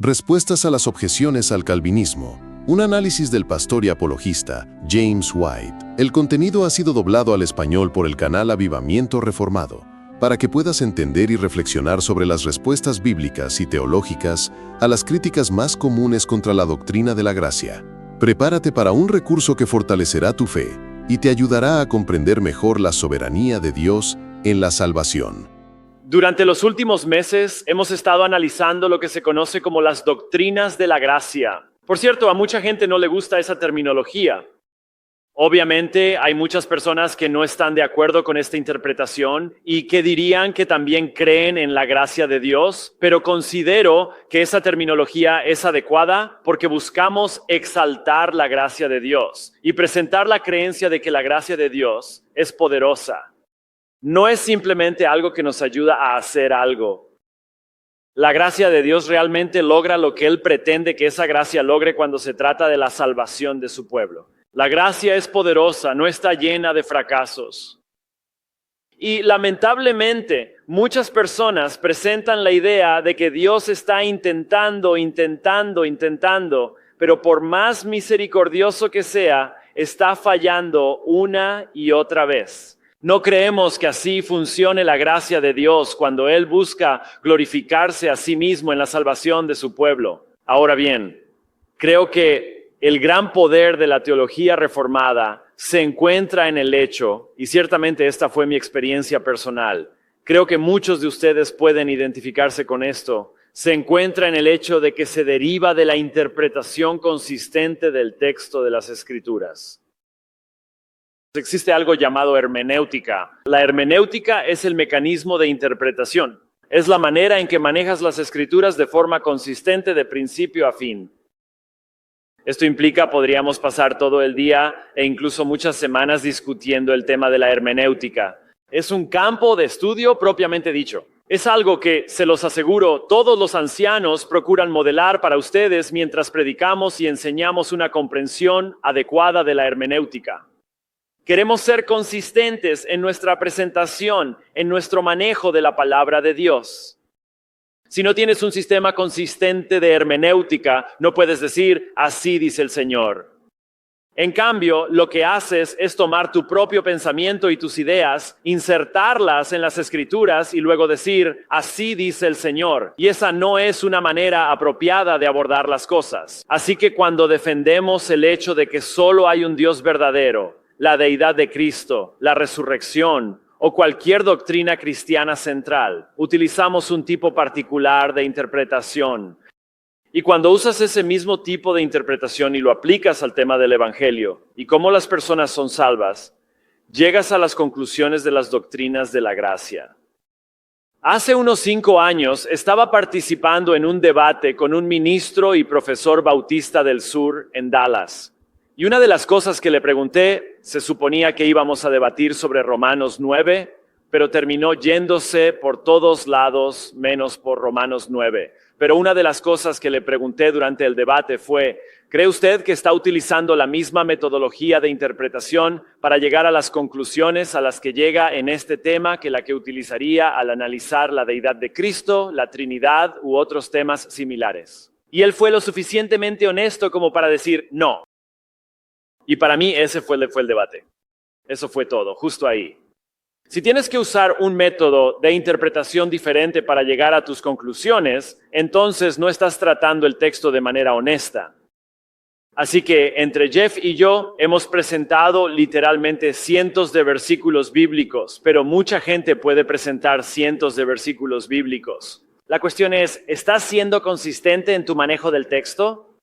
Respuestas a las objeciones al calvinismo. Un análisis del pastor y apologista James White. El contenido ha sido doblado al español por el canal Avivamiento Reformado, para que puedas entender y reflexionar sobre las respuestas bíblicas y teológicas a las críticas más comunes contra la doctrina de la gracia. Prepárate para un recurso que fortalecerá tu fe y te ayudará a comprender mejor la soberanía de Dios en la salvación. Durante los últimos meses hemos estado analizando lo que se conoce como las doctrinas de la gracia. Por cierto, a mucha gente no le gusta esa terminología. Obviamente hay muchas personas que no están de acuerdo con esta interpretación y que dirían que también creen en la gracia de Dios, pero considero que esa terminología es adecuada porque buscamos exaltar la gracia de Dios y presentar la creencia de que la gracia de Dios es poderosa. No es simplemente algo que nos ayuda a hacer algo. La gracia de Dios realmente logra lo que Él pretende que esa gracia logre cuando se trata de la salvación de su pueblo. La gracia es poderosa, no está llena de fracasos. Y lamentablemente, muchas personas presentan la idea de que Dios está intentando, pero por más misericordioso que sea, está fallando una y otra vez. No creemos que así funcione la gracia de Dios cuando Él busca glorificarse a sí mismo en la salvación de su pueblo. Ahora bien, creo que el gran poder de la teología reformada se encuentra en el hecho, y ciertamente esta fue mi experiencia personal, creo que muchos de ustedes pueden identificarse con esto, se encuentra en el hecho de que se deriva de la interpretación consistente del texto de las Escrituras. Existe algo llamado hermenéutica. La hermenéutica es el mecanismo de interpretación. Es la manera en que manejas las escrituras de forma consistente de principio a fin. Esto implica, podríamos pasar todo el día e incluso muchas semanas discutiendo el tema de la hermenéutica. Es un campo de estudio propiamente dicho. Es algo que, se los aseguro, todos los ancianos procuran modelar para ustedes mientras predicamos y enseñamos una comprensión adecuada de la hermenéutica. Queremos ser consistentes en nuestra presentación, en nuestro manejo de la palabra de Dios. Si no tienes un sistema consistente de hermenéutica, no puedes decir, así dice el Señor. En cambio, lo que haces es tomar tu propio pensamiento y tus ideas, insertarlas en las Escrituras y luego decir, así dice el Señor. Y esa no es una manera apropiada de abordar las cosas. Así que cuando defendemos el hecho de que solo hay un Dios verdadero, la deidad de Cristo, la resurrección o cualquier doctrina cristiana central, utilizamos un tipo particular de interpretación. Y cuando usas ese mismo tipo de interpretación y lo aplicas al tema del Evangelio y cómo las personas son salvas, llegas a las conclusiones de las doctrinas de la gracia. Hace unos 5 años estaba participando en un debate con un ministro y profesor bautista del sur en Dallas. Y una de las cosas que le pregunté, se suponía que íbamos a debatir sobre Romanos 9, pero terminó yéndose por todos lados menos por Romanos 9. Pero una de las cosas que le pregunté durante el debate fue, ¿cree usted que está utilizando la misma metodología de interpretación para llegar a las conclusiones a las que llega en este tema que la que utilizaría al analizar la deidad de Cristo, la Trinidad u otros temas similares? Y él fue lo suficientemente honesto como para decir no. Y para mí ese fue el debate. Eso fue todo, justo ahí. Si tienes que usar un método de interpretación diferente para llegar a tus conclusiones, entonces no estás tratando el texto de manera honesta. Así que entre Jeff y yo hemos presentado literalmente cientos de versículos bíblicos, pero mucha gente puede presentar cientos de versículos bíblicos. La cuestión es, ¿estás siendo consistente en tu manejo del texto?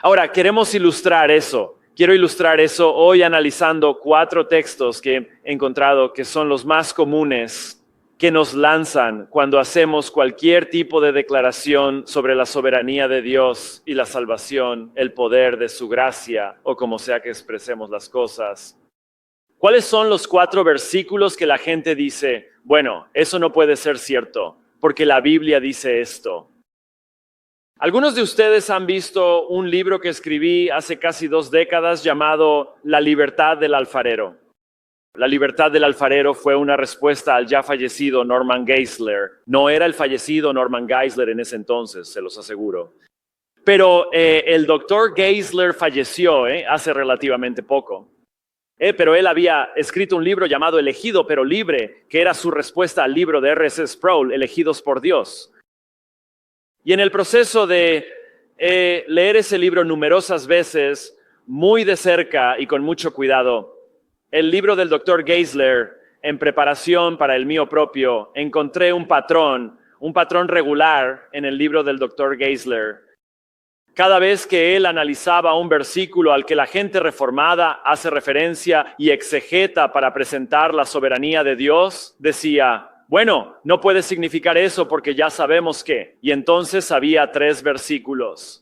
Ahora, queremos ilustrar eso. Quiero ilustrar eso hoy analizando 4 textos que he encontrado que son los más comunes que nos lanzan cuando hacemos cualquier tipo de declaración sobre la soberanía de Dios y la salvación, el poder de su gracia o como sea que expresemos las cosas. ¿Cuáles son los 4 versículos que la gente dice, bueno, eso no puede ser cierto porque la Biblia dice esto? Algunos de ustedes han visto un libro que escribí hace casi 2 décadas llamado La libertad del alfarero. La libertad del alfarero fue una respuesta al ya fallecido Norman Geisler. No era el fallecido Norman Geisler en ese entonces, se los aseguro. Pero el doctor Geisler falleció hace relativamente poco. Pero él había escrito un libro llamado Elegido pero libre, que era su respuesta al libro de R.C. Sproul, Elegidos por Dios. Y en el proceso de leer ese libro numerosas veces, muy de cerca y con mucho cuidado, el libro del doctor Geisler, en preparación para el mío propio, encontré un patrón regular en el libro del doctor Geisler. Cada vez que él analizaba un versículo al que la gente reformada hace referencia y exegeta para presentar la soberanía de Dios, decía, bueno, no puede significar eso porque ya sabemos qué. Y entonces había 3 versículos.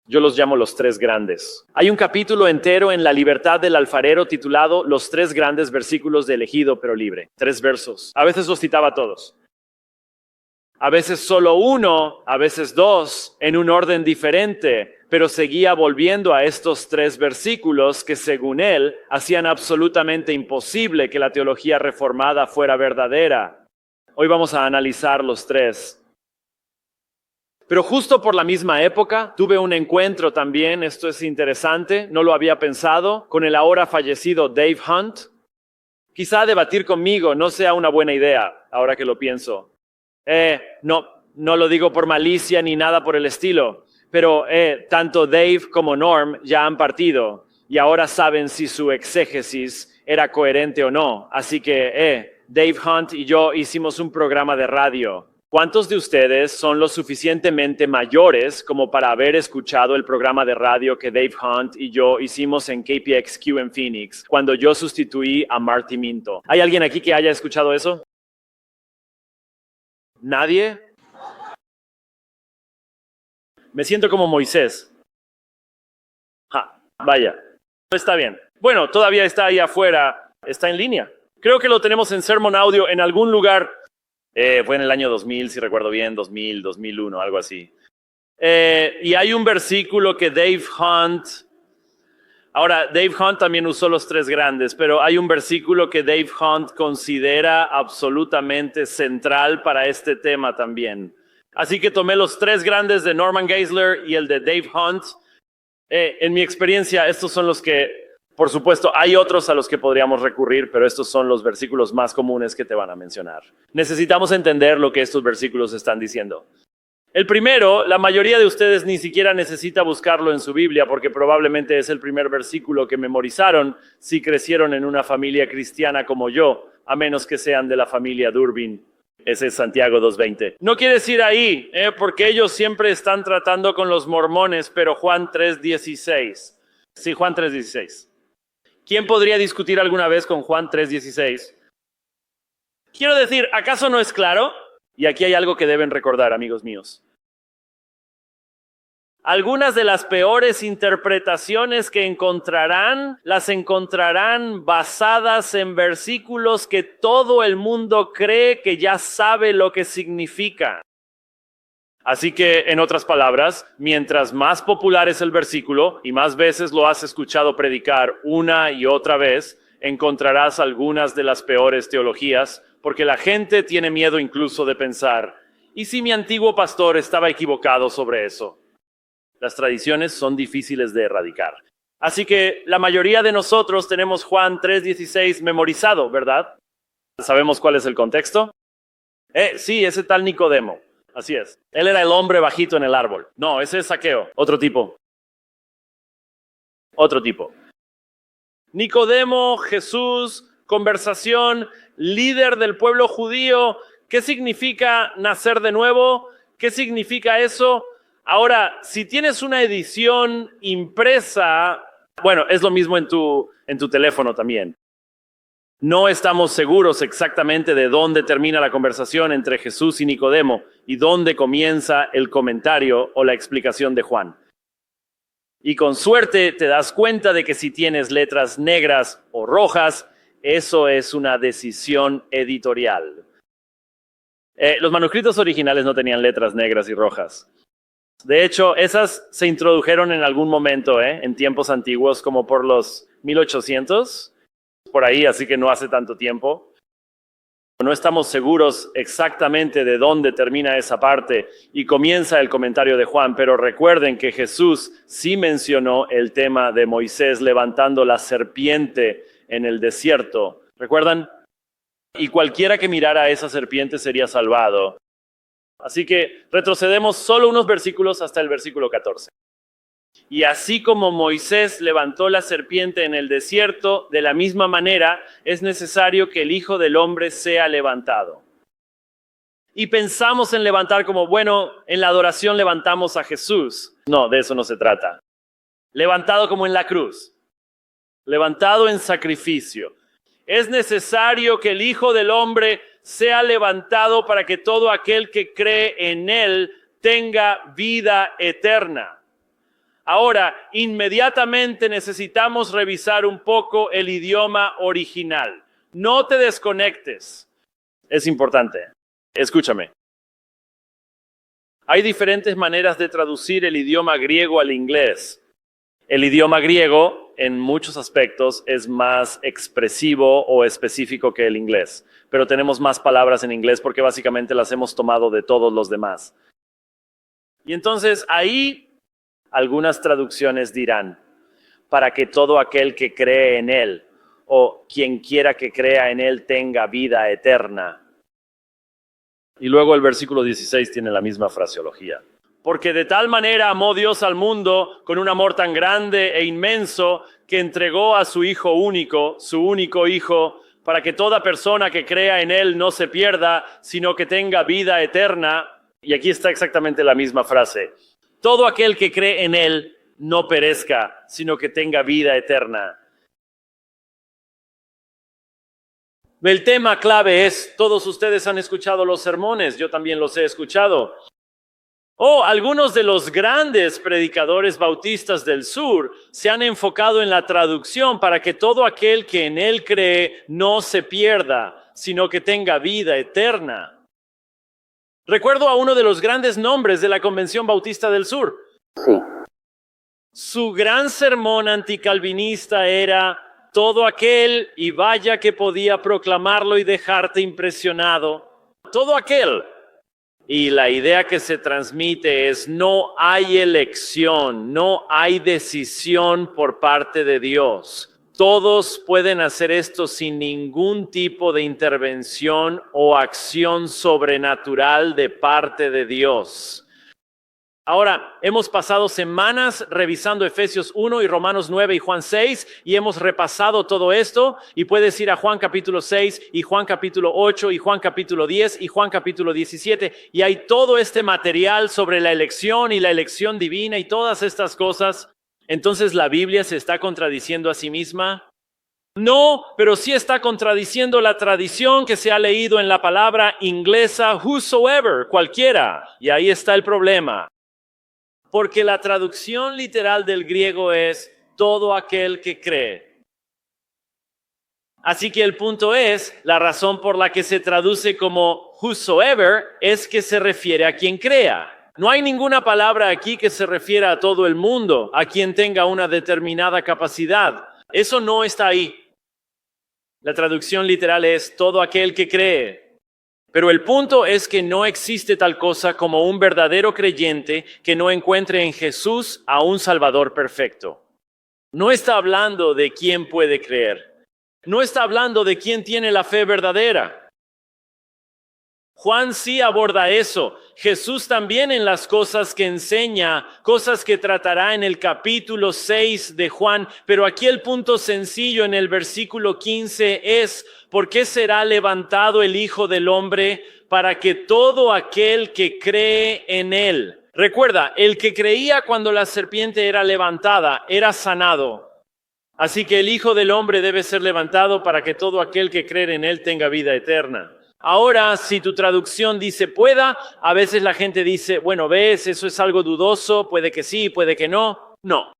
Yo los llamo los 3 grandes. Hay un capítulo entero en La libertad del alfarero titulado Los 3 grandes versículos de Elegido pero libre. 3 versos. A veces los citaba todos. A veces solo 1, a veces 2, en un orden diferente, pero seguía volviendo a estos 3 versículos que, según él, hacían absolutamente imposible que la teología reformada fuera verdadera. Hoy vamos a analizar los 3. Pero justo por la misma época tuve un encuentro también, esto es interesante, no lo había pensado, con el ahora fallecido Dave Hunt. Quizá debatir conmigo no sea una buena idea, ahora que lo pienso. No lo digo por malicia ni nada por el estilo, pero tanto Dave como Norm ya han partido y ahora saben si su exégesis era coherente o no. Así que Dave Hunt y yo hicimos un programa de radio. ¿Cuántos de ustedes son lo suficientemente mayores como para haber escuchado el programa de radio que Dave Hunt y yo hicimos en KPXQ en Phoenix, cuando yo sustituí a Marty Minto? ¿Hay alguien aquí que haya escuchado eso? ¿Nadie? Me siento como Moisés. Vaya, está bien. Bueno, todavía está ahí afuera, está en línea. Creo que lo tenemos en Sermon Audio en algún lugar. Fue en el año 2000, si recuerdo bien, 2000, 2001, algo así. Y hay un versículo que Dave Hunt... Ahora, Dave Hunt también usó los 3 grandes, pero hay un versículo que Dave Hunt considera absolutamente central para este tema también. Así que tomé los 3 grandes de Norman Geisler y el de Dave Hunt. En mi experiencia, estos son los que... Por supuesto, hay otros a los que podríamos recurrir, pero estos son los versículos más comunes que te van a mencionar. Necesitamos entender lo que estos versículos están diciendo. El primero, la mayoría de ustedes ni siquiera necesita buscarlo en su Biblia, porque probablemente es el primer versículo que memorizaron si crecieron en una familia cristiana como yo, a menos que sean de la familia Durbin. Ese es Santiago 2:20. No quieres ir ahí, porque ellos siempre están tratando con los mormones, pero Juan 3:16. Sí, Juan 3:16. ¿Quién podría discutir alguna vez con Juan 3:16? Quiero decir, ¿acaso no es claro? Y aquí hay algo que deben recordar, amigos míos. Algunas de las peores interpretaciones que encontrarán, las encontrarán basadas en versículos que todo el mundo cree que ya sabe lo que significan. Así que, en otras palabras, mientras más popular es el versículo y más veces lo has escuchado predicar una y otra vez, encontrarás algunas de las peores teologías, porque la gente tiene miedo incluso de pensar, ¿y si mi antiguo pastor estaba equivocado sobre eso? Las tradiciones son difíciles de erradicar. Así que la mayoría de nosotros tenemos Juan 3:16 memorizado, ¿verdad? ¿Sabemos cuál es el contexto? Sí, ese tal Nicodemo. Así es. Él era el hombre bajito en el árbol. No, ese es Zaqueo. Otro tipo. Nicodemo, Jesús, conversación, líder del pueblo judío. ¿Qué significa nacer de nuevo? ¿Qué significa eso? Ahora, si tienes una edición impresa, bueno, es lo mismo en tu teléfono también. No estamos seguros exactamente de dónde termina la conversación entre Jesús y Nicodemo y dónde comienza el comentario o la explicación de Juan. Y con suerte te das cuenta de que si tienes letras negras o rojas, eso es una decisión editorial. Los manuscritos originales no tenían letras negras y rojas. De hecho, esas se introdujeron en algún momento, en tiempos antiguos, como por los 1800. por ahí, así que no hace tanto tiempo. No estamos seguros exactamente de dónde termina esa parte y comienza el comentario de Juan, pero recuerden que Jesús sí mencionó el tema de Moisés levantando la serpiente en el desierto. ¿Recuerdan? Y cualquiera que mirara a esa serpiente sería salvado. Así que retrocedemos solo unos versículos hasta el versículo 14. Y así como Moisés levantó la serpiente en el desierto, de la misma manera es necesario que el Hijo del Hombre sea levantado. Y pensamos en levantar como, bueno, en la adoración levantamos a Jesús. No, de eso no se trata. Levantado como en la cruz. Levantado en sacrificio. Es necesario que el Hijo del Hombre sea levantado para que todo aquel que cree en Él tenga vida eterna. Ahora, inmediatamente necesitamos revisar un poco el idioma original. No te desconectes. Es importante. Escúchame. Hay diferentes maneras de traducir el idioma griego al inglés. El idioma griego, en muchos aspectos, es más expresivo o específico que el inglés. Pero tenemos más palabras en inglés porque básicamente las hemos tomado de todos los demás. Y entonces ahí algunas traducciones dirán, para que todo aquel que cree en Él, o quien quiera que crea en Él tenga vida eterna. Y luego el versículo 16 tiene la misma fraseología. Porque de tal manera amó Dios al mundo con un amor tan grande e inmenso que entregó a su Hijo único, su único Hijo, para que toda persona que crea en Él no se pierda, sino que tenga vida eterna. Y aquí está exactamente la misma frase. Todo aquel que cree en Él no perezca, sino que tenga vida eterna. El tema clave es, todos ustedes han escuchado los sermones, yo también los he escuchado. Algunos de los grandes predicadores bautistas del sur se han enfocado en la traducción para que todo aquel que en Él cree no se pierda, sino que tenga vida eterna. Recuerdo a uno de los grandes nombres de la Convención Bautista del Sur. Sí. Su gran sermón anticalvinista era todo aquel, y vaya que podía proclamarlo y dejarte impresionado, todo aquel. Y la idea que se transmite es no hay elección, no hay decisión por parte de Dios. Todos pueden hacer esto sin ningún tipo de intervención o acción sobrenatural de parte de Dios. Ahora, hemos pasado semanas revisando Efesios 1 y Romanos 9 y Juan 6 y hemos repasado todo esto y puedes ir a Juan capítulo 6 y Juan capítulo 8 y Juan capítulo 10 y Juan capítulo 17 y hay todo este material sobre la elección y la elección divina y todas estas cosas. Entonces, ¿la Biblia se está contradiciendo a sí misma? No, pero sí está contradiciendo la tradición que se ha leído en la palabra inglesa whosoever, cualquiera. Y ahí está el problema. Porque la traducción literal del griego es todo aquel que cree. Así que el punto es, la razón por la que se traduce como whosoever es que se refiere a quien crea. No hay ninguna palabra aquí que se refiera a todo el mundo, a quien tenga una determinada capacidad. Eso no está ahí. La traducción literal es todo aquel que cree. Pero el punto es que no existe tal cosa como un verdadero creyente que no encuentre en Jesús a un Salvador perfecto. No está hablando de quién puede creer. No está hablando de quién tiene la fe verdadera. Juan sí aborda eso. Jesús también en las cosas que enseña, cosas que tratará en el capítulo 6 de Juan. Pero aquí el punto sencillo en el versículo 15 es, ¿por qué será levantado el Hijo del Hombre? Para que todo aquel que cree en Él. Recuerda, el que creía cuando la serpiente era levantada, era sanado. Así que el Hijo del Hombre debe ser levantado para que todo aquel que cree en Él tenga vida eterna. Ahora, si tu traducción dice pueda, a veces la gente dice, bueno, ves, eso es algo dudoso, puede que sí, puede que no. No.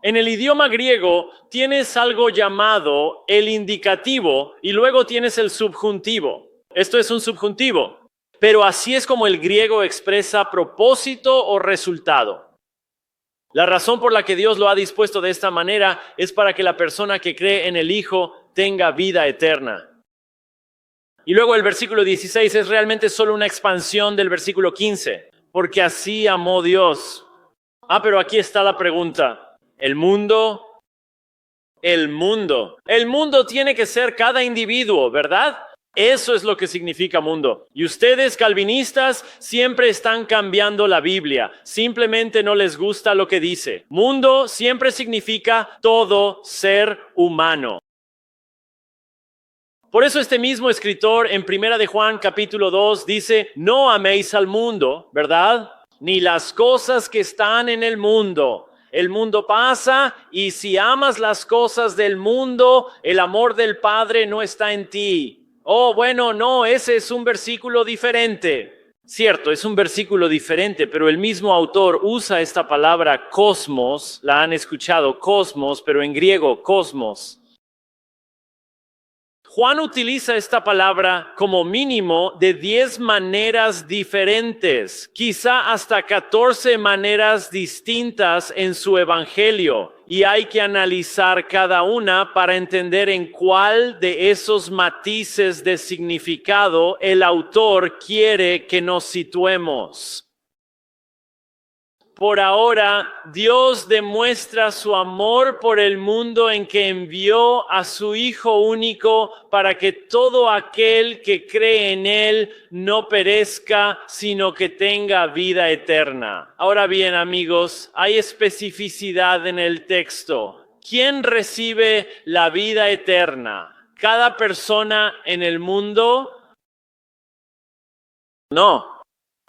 En el idioma griego tienes algo llamado el indicativo y luego tienes el subjuntivo. Esto es un subjuntivo, pero así es como el griego expresa propósito o resultado. La razón por la que Dios lo ha dispuesto de esta manera es para que la persona que cree en el Hijo tenga vida eterna. Y luego el versículo 16 es realmente solo una expansión del versículo 15, porque así amó Dios. Pero aquí está la pregunta. El mundo tiene que ser cada individuo, ¿verdad? Eso es lo que significa mundo. Y ustedes, calvinistas, siempre están cambiando la Biblia. Simplemente no les gusta lo que dice. Mundo siempre significa todo ser humano. Por eso este mismo escritor en 1 de Juan capítulo 2 dice, no améis al mundo, ¿verdad? Ni las cosas que están en el mundo. El mundo pasa y si amas las cosas del mundo, el amor del Padre no está en ti. Bueno, no, ese es un versículo diferente. Cierto, es un versículo diferente, pero el mismo autor usa esta palabra cosmos, la han escuchado, cosmos, pero en griego, cosmos. Juan utiliza esta palabra como mínimo de 10 maneras diferentes, quizá hasta 14 maneras distintas en su evangelio. Y hay que analizar cada una para entender en cuál de esos matices de significado el autor quiere que nos situemos. Por ahora, Dios demuestra su amor por el mundo en que envió a su Hijo único para que todo aquel que cree en Él no perezca, sino que tenga vida eterna. Ahora bien, amigos, hay especificidad en el texto. ¿Quién recibe la vida eterna? ¿Cada persona en el mundo? No.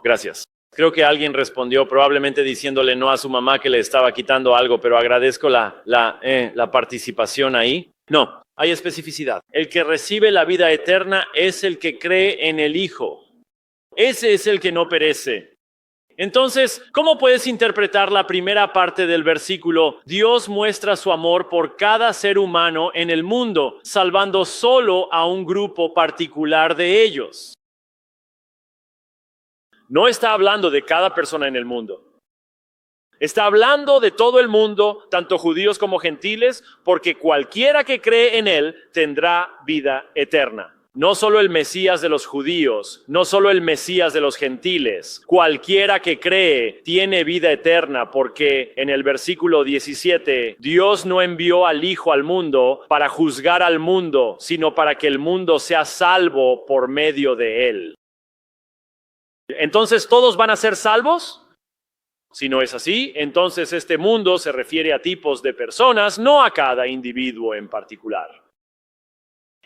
Gracias. Creo que alguien respondió probablemente diciéndole no a su mamá que le estaba quitando algo, pero agradezco la participación ahí. No, hay especificidad. El que recibe la vida eterna es el que cree en el Hijo. Ese es el que no perece. Entonces, ¿cómo puedes interpretar la primera parte del versículo? Dios muestra su amor por cada ser humano en el mundo, salvando solo a un grupo particular de ellos. No está hablando de cada persona en el mundo. Está hablando de todo el mundo, tanto judíos como gentiles, porque cualquiera que cree en Él tendrá vida eterna. No solo el Mesías de los judíos, no solo el Mesías de los gentiles. Cualquiera que cree tiene vida eterna, porque en el versículo 17, Dios no envió al Hijo al mundo para juzgar al mundo, sino para que el mundo sea salvo por medio de Él. Entonces, ¿todos van a ser salvos? Si no es así, entonces este mundo se refiere a tipos de personas, no a cada individuo en particular.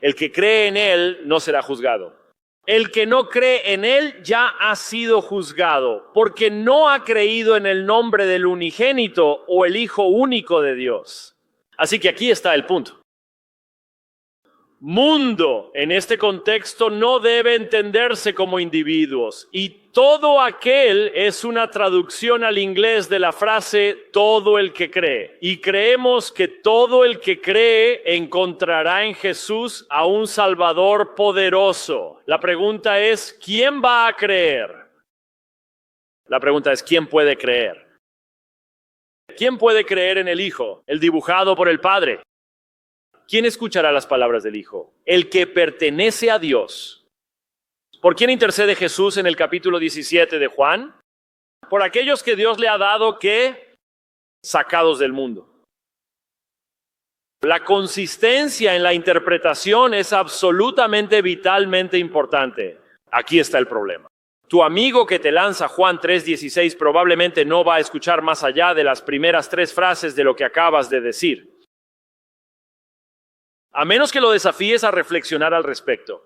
El que cree en Él no será juzgado. El que no cree en Él ya ha sido juzgado, porque no ha creído en el nombre del unigénito o el Hijo único de Dios. Así que aquí está el punto. Mundo, en este contexto, no debe entenderse como individuos, y todo aquel es una traducción al inglés de la frase todo el que cree. Y creemos que todo el que cree encontrará en Jesús a un Salvador poderoso. La pregunta es, ¿quién va a creer? La pregunta es, ¿quién puede creer? ¿Quién puede creer en el Hijo, el dibujado por el Padre? ¿Quién escuchará las palabras del Hijo? El que pertenece a Dios. ¿Por quién intercede Jesús en el capítulo 17 de Juan? Por aquellos que Dios le ha dado que sacados del mundo. La consistencia en la interpretación es absolutamente vitalmente importante. Aquí está el problema. Tu amigo que te lanza Juan 3:16 probablemente no va a escuchar más allá de las primeras 3 frases de lo que acabas de decir. A menos que lo desafíes a reflexionar al respecto.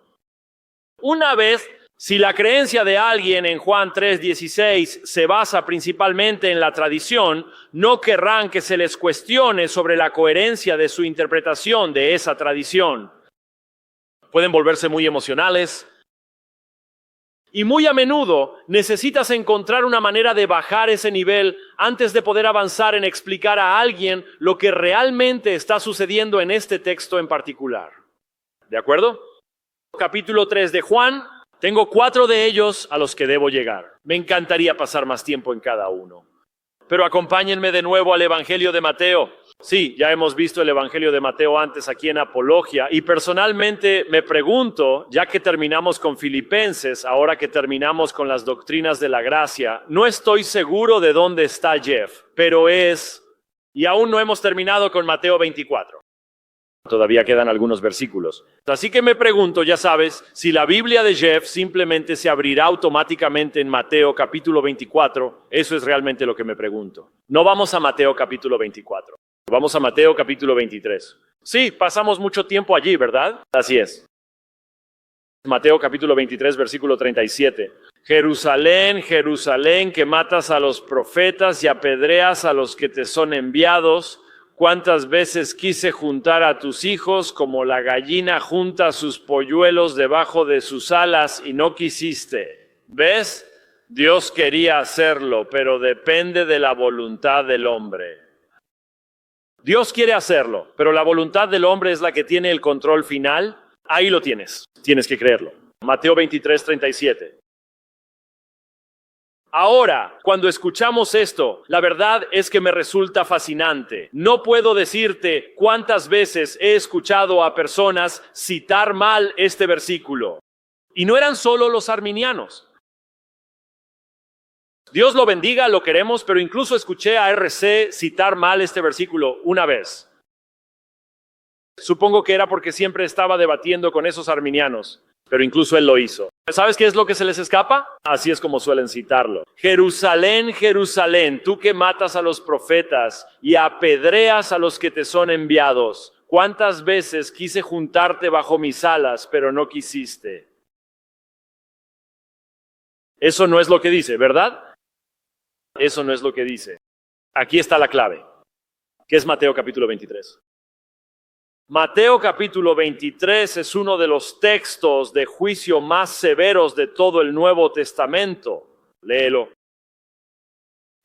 Una vez, si la creencia de alguien en Juan 3:16 se basa principalmente en la tradición, no querrán que se les cuestione sobre la coherencia de su interpretación de esa tradición. Pueden volverse muy emocionales. Y muy a menudo necesitas encontrar una manera de bajar ese nivel antes de poder avanzar en explicar a alguien lo que realmente está sucediendo en este texto en particular. ¿De acuerdo? Capítulo 3 de Juan. Tengo 4 de ellos a los que debo llegar. Me encantaría pasar más tiempo en cada uno. Pero acompáñenme de nuevo al Evangelio de Mateo. Sí, ya hemos visto el Evangelio de Mateo antes aquí en Apología y personalmente me pregunto, ya que terminamos con Filipenses, ahora que terminamos con las doctrinas de la gracia, no estoy seguro de dónde está Jeff, pero y aún no hemos terminado con Mateo 24. Todavía quedan algunos versículos. Así que me pregunto, ya sabes, si la Biblia de Jeff simplemente se abrirá automáticamente en Mateo capítulo 24, eso es realmente lo que me pregunto. No vamos a Mateo capítulo 24. Vamos a Mateo capítulo 23. Sí, pasamos mucho tiempo allí, ¿verdad? Así es. Mateo capítulo 23, versículo 37. Jerusalén, Jerusalén, que matas a los profetas y apedreas a los que te son enviados. ¿Cuántas veces quise juntar a tus hijos como la gallina junta sus polluelos debajo de sus alas y no quisiste? ¿Ves? Dios quería hacerlo, pero depende de la voluntad del hombre. Dios quiere hacerlo, pero la voluntad del hombre es la que tiene el control final. Ahí lo tienes que creerlo. Mateo 23, 37. Ahora, cuando escuchamos esto, la verdad es que me resulta fascinante. No puedo decirte cuántas veces he escuchado a personas citar mal este versículo. Y no eran solo los arminianos. Dios lo bendiga, lo queremos, pero incluso escuché a RC citar mal este versículo una vez. Supongo que era porque siempre estaba debatiendo con esos arminianos, pero incluso él lo hizo. ¿Sabes qué es lo que se les escapa? Así es como suelen citarlo. Jerusalén, Jerusalén, tú que matas a los profetas y apedreas a los que te son enviados. ¿Cuántas veces quise juntarte bajo mis alas, pero no quisiste? Eso no es lo que dice, ¿verdad? Eso no es lo que dice. Aquí está la clave, que es Mateo capítulo 23. Mateo capítulo 23 es uno de los textos de juicio más severos de todo el Nuevo Testamento. Léelo.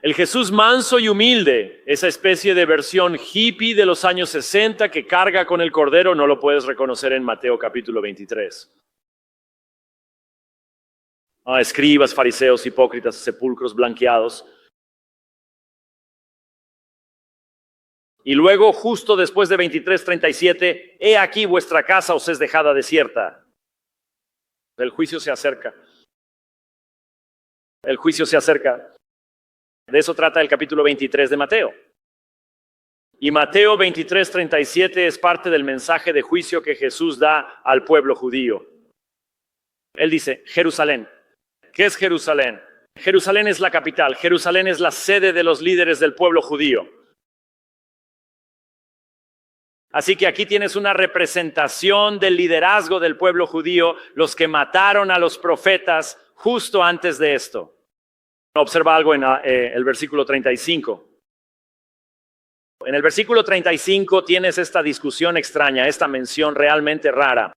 El Jesús manso y humilde, esa especie de versión hippie de los años 60 que carga con el Cordero, no lo puedes reconocer en Mateo capítulo 23. Escribas, fariseos, hipócritas, sepulcros blanqueados. Y luego, justo después de 23:37, he aquí vuestra casa os es dejada desierta. El juicio se acerca. El juicio se acerca. De eso trata el capítulo 23 de Mateo. Y Mateo 23:37 es parte del mensaje de juicio que Jesús da al pueblo judío. Él dice, Jerusalén. ¿Qué es Jerusalén? Jerusalén es la capital. Jerusalén es la sede de los líderes del pueblo judío. Así que aquí tienes una representación del liderazgo del pueblo judío, los que mataron a los profetas justo antes de esto. Observa algo en el versículo 35. En el versículo 35 tienes esta discusión extraña, esta mención realmente rara.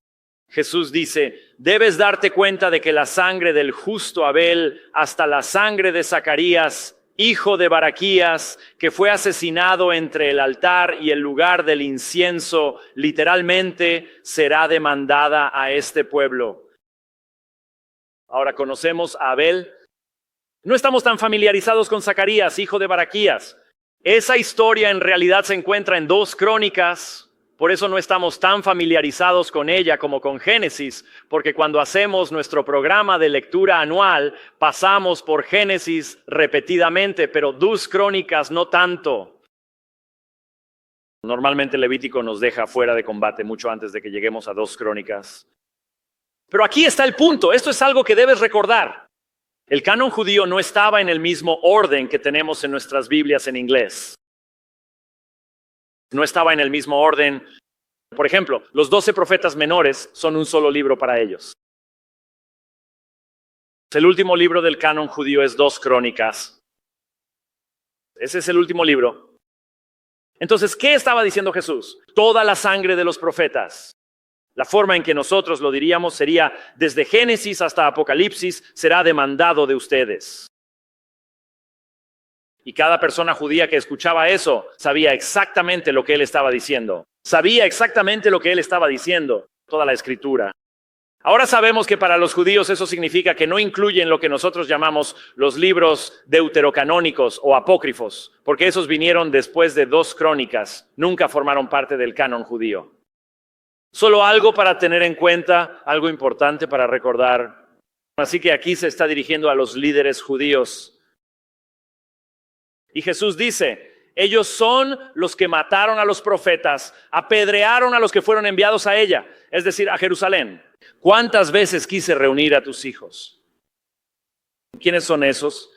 Jesús dice, debes darte cuenta de que la sangre del justo Abel hasta la sangre de Zacarías, hijo de Baraquías, que fue asesinado entre el altar y el lugar del incienso, literalmente será demandada a este pueblo. Ahora conocemos a Abel. No estamos tan familiarizados con Zacarías, hijo de Baraquías. Esa historia en realidad se encuentra en 2 Crónicas. Por eso no estamos tan familiarizados con ella como con Génesis, porque cuando hacemos nuestro programa de lectura anual, pasamos por Génesis repetidamente, pero 2 Crónicas no tanto. Normalmente Levítico nos deja fuera de combate mucho antes de que lleguemos a 2 Crónicas. Pero aquí está el punto, esto es algo que debes recordar. El canon judío no estaba en el mismo orden que tenemos en nuestras Biblias en inglés. No estaba en el mismo orden. Por ejemplo, los 12 profetas menores son un solo libro para ellos. El último libro del canon judío es 2 Crónicas. Ese es el último libro. Entonces, ¿qué estaba diciendo Jesús? Toda la sangre de los profetas. La forma en que nosotros lo diríamos sería, desde Génesis hasta Apocalipsis, será demandado de ustedes. Y cada persona judía que escuchaba eso sabía exactamente lo que él estaba diciendo. Sabía exactamente lo que él estaba diciendo, toda la escritura. Ahora sabemos que para los judíos eso significa que no incluyen lo que nosotros llamamos los libros deuterocanónicos o apócrifos, porque esos vinieron después de 2 Crónicas, nunca formaron parte del canon judío. Solo algo para tener en cuenta, algo importante para recordar. Así que aquí se está dirigiendo a los líderes judíos. Y Jesús dice, ellos son los que mataron a los profetas, apedrearon a los que fueron enviados a ella, es decir, a Jerusalén. ¿Cuántas veces quise reunir a tus hijos? ¿Quiénes son esos?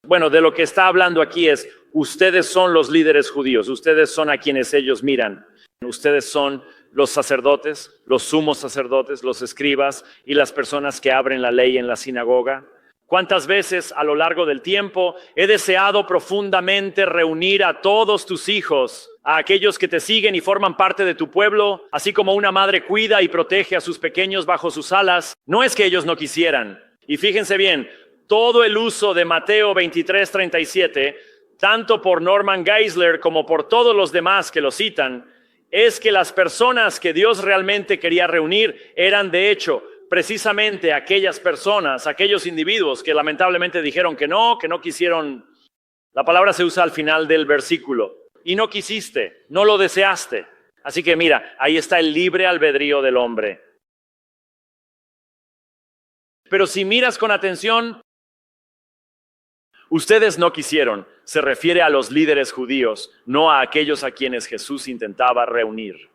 Bueno, de lo que está hablando aquí es, ustedes son los líderes judíos, ustedes son a quienes ellos miran. Ustedes son los sacerdotes, los sumos sacerdotes, los escribas y las personas que abren la ley en la sinagoga. ¿Cuántas veces a lo largo del tiempo he deseado profundamente reunir a todos tus hijos, a aquellos que te siguen y forman parte de tu pueblo, así como una madre cuida y protege a sus pequeños bajo sus alas? No es que ellos no quisieran. Y fíjense bien, todo el uso de Mateo 23:37, tanto por Norman Geisler como por todos los demás que lo citan, es que las personas que Dios realmente quería reunir eran de hecho precisamente aquellas personas, aquellos individuos que lamentablemente dijeron que no quisieron. La palabra se usa al final del versículo. Y no quisiste, no lo deseaste. Así que mira, ahí está el libre albedrío del hombre. Pero si miras con atención, ustedes no quisieron, se refiere a los líderes judíos, no a aquellos a quienes Jesús intentaba reunir.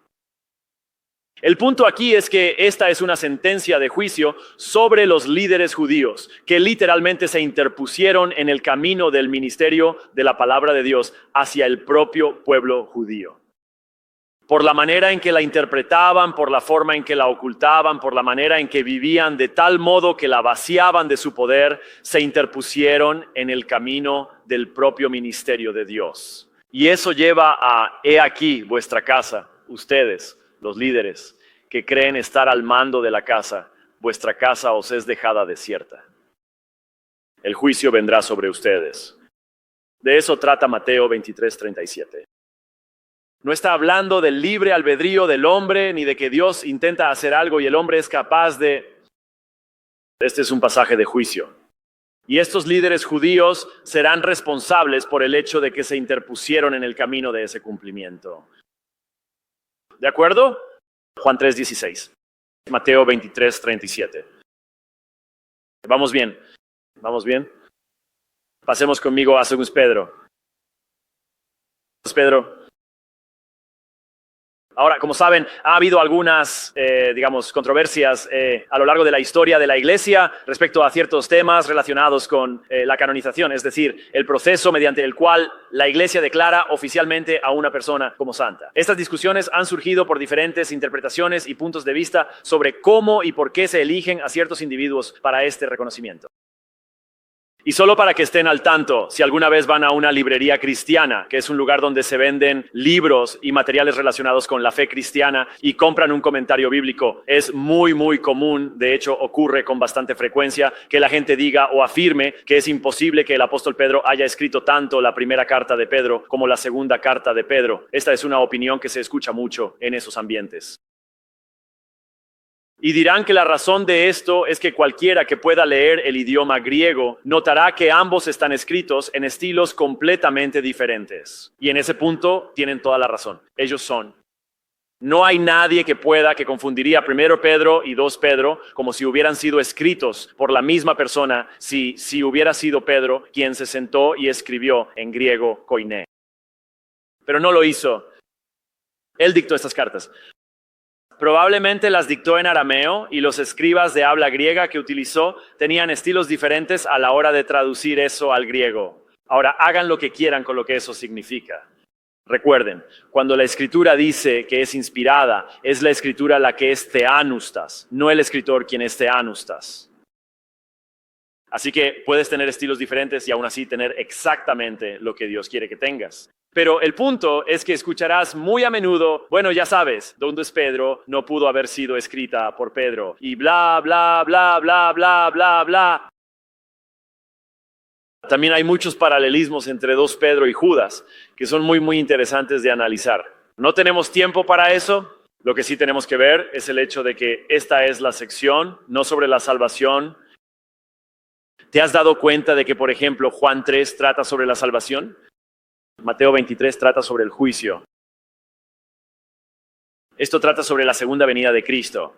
El punto aquí es que esta es una sentencia de juicio sobre los líderes judíos, que literalmente se interpusieron en el camino del ministerio de la palabra de Dios hacia el propio pueblo judío. Por la manera en que la interpretaban, por la forma en que la ocultaban, por la manera en que vivían de tal modo que la vaciaban de su poder, se interpusieron en el camino del propio ministerio de Dios. Y eso lleva a, he aquí vuestra casa, ustedes, los líderes, que creen estar al mando de la casa, vuestra casa os es dejada desierta. El juicio vendrá sobre ustedes. De eso trata Mateo 23:37. No está hablando del libre albedrío del hombre, ni de que Dios intenta hacer algo y el hombre es capaz de... Este es un pasaje de juicio. Y estos líderes judíos serán responsables por el hecho de que se interpusieron en el camino de ese cumplimiento. ¿De acuerdo? Juan 3:16. Mateo 23:37. ¿Vamos bien? ¿Vamos bien? Pasemos conmigo a 2 Pedro. Pedro. Ahora, como saben, ha habido algunas, controversias a lo largo de la historia de la Iglesia respecto a ciertos temas relacionados con la canonización, es decir, el proceso mediante el cual la Iglesia declara oficialmente a una persona como santa. Estas discusiones han surgido por diferentes interpretaciones y puntos de vista sobre cómo y por qué se eligen a ciertos individuos para este reconocimiento. Y solo para que estén al tanto, si alguna vez van a una librería cristiana, que es un lugar donde se venden libros y materiales relacionados con la fe cristiana y compran un comentario bíblico, es muy común, de hecho ocurre con bastante frecuencia, que la gente diga o afirme que es imposible que el apóstol Pedro haya escrito tanto la primera carta de Pedro como la segunda carta de Pedro. Esta es una opinión que se escucha mucho en esos ambientes. Y dirán que la razón de esto es que cualquiera que pueda leer el idioma griego notará que ambos están escritos en estilos completamente diferentes. Y en ese punto tienen toda la razón. Ellos son. No hay nadie que confundiría 1 Pedro y 2 Pedro como si hubieran sido escritos por la misma persona si hubiera sido Pedro quien se sentó y escribió en griego koiné. Pero no lo hizo. Él dictó estas cartas. Probablemente las dictó en arameo y los escribas de habla griega que utilizó tenían estilos diferentes a la hora de traducir eso al griego. Ahora, hagan lo que quieran con lo que eso significa. Recuerden, cuando la escritura dice que es inspirada, es la escritura la que es theanustas, no el escritor quien es theanustas. Así que puedes tener estilos diferentes y aún así tener exactamente lo que Dios quiere que tengas. Pero el punto es que escucharás muy a menudo, bueno, ya sabes, ¿dónde es Pedro? No pudo haber sido escrita por Pedro. Y bla, bla, bla, bla, bla, bla, bla. También hay muchos paralelismos entre 2 Pedro y Judas, que son muy interesantes de analizar. No tenemos tiempo para eso. Lo que sí tenemos que ver es el hecho de que esta es la sección, no sobre la salvación. ¿Te has dado cuenta de que, por ejemplo, Juan 3 trata sobre la salvación? Mateo 23 trata sobre el juicio. Esto trata sobre la segunda venida de Cristo.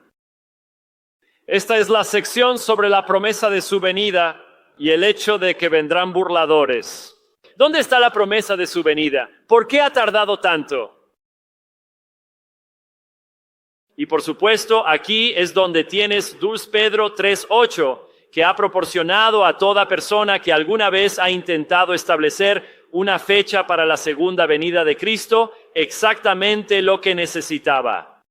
Esta es la sección sobre la promesa de su venida y el hecho de que vendrán burladores. ¿Dónde está la promesa de su venida? ¿Por qué ha tardado tanto? Y por supuesto, aquí es donde tienes 2 Pedro 3:8, que ha proporcionado a toda persona que alguna vez ha intentado establecer una fecha para la segunda venida de Cristo, exactamente lo que necesitaba.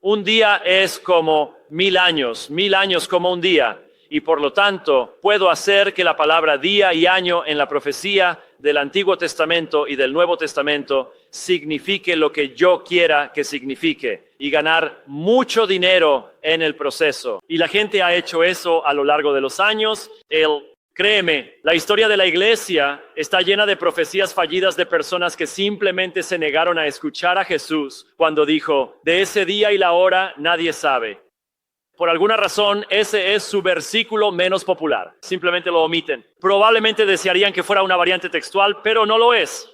Un día es como 1000 años como un día, y por lo tanto puedo hacer que la palabra día y año en la profecía del Antiguo Testamento y del Nuevo Testamento signifique lo que yo quiera que signifique y ganar mucho dinero en el proceso. Y la gente ha hecho eso a lo largo de los años. Créeme, la historia de la iglesia está llena de profecías fallidas de personas que simplemente se negaron a escuchar a Jesús cuando dijo, de ese día y la hora nadie sabe. Por alguna razón, ese es su versículo menos popular. Simplemente lo omiten. Probablemente desearían que fuera una variante textual, pero no lo es.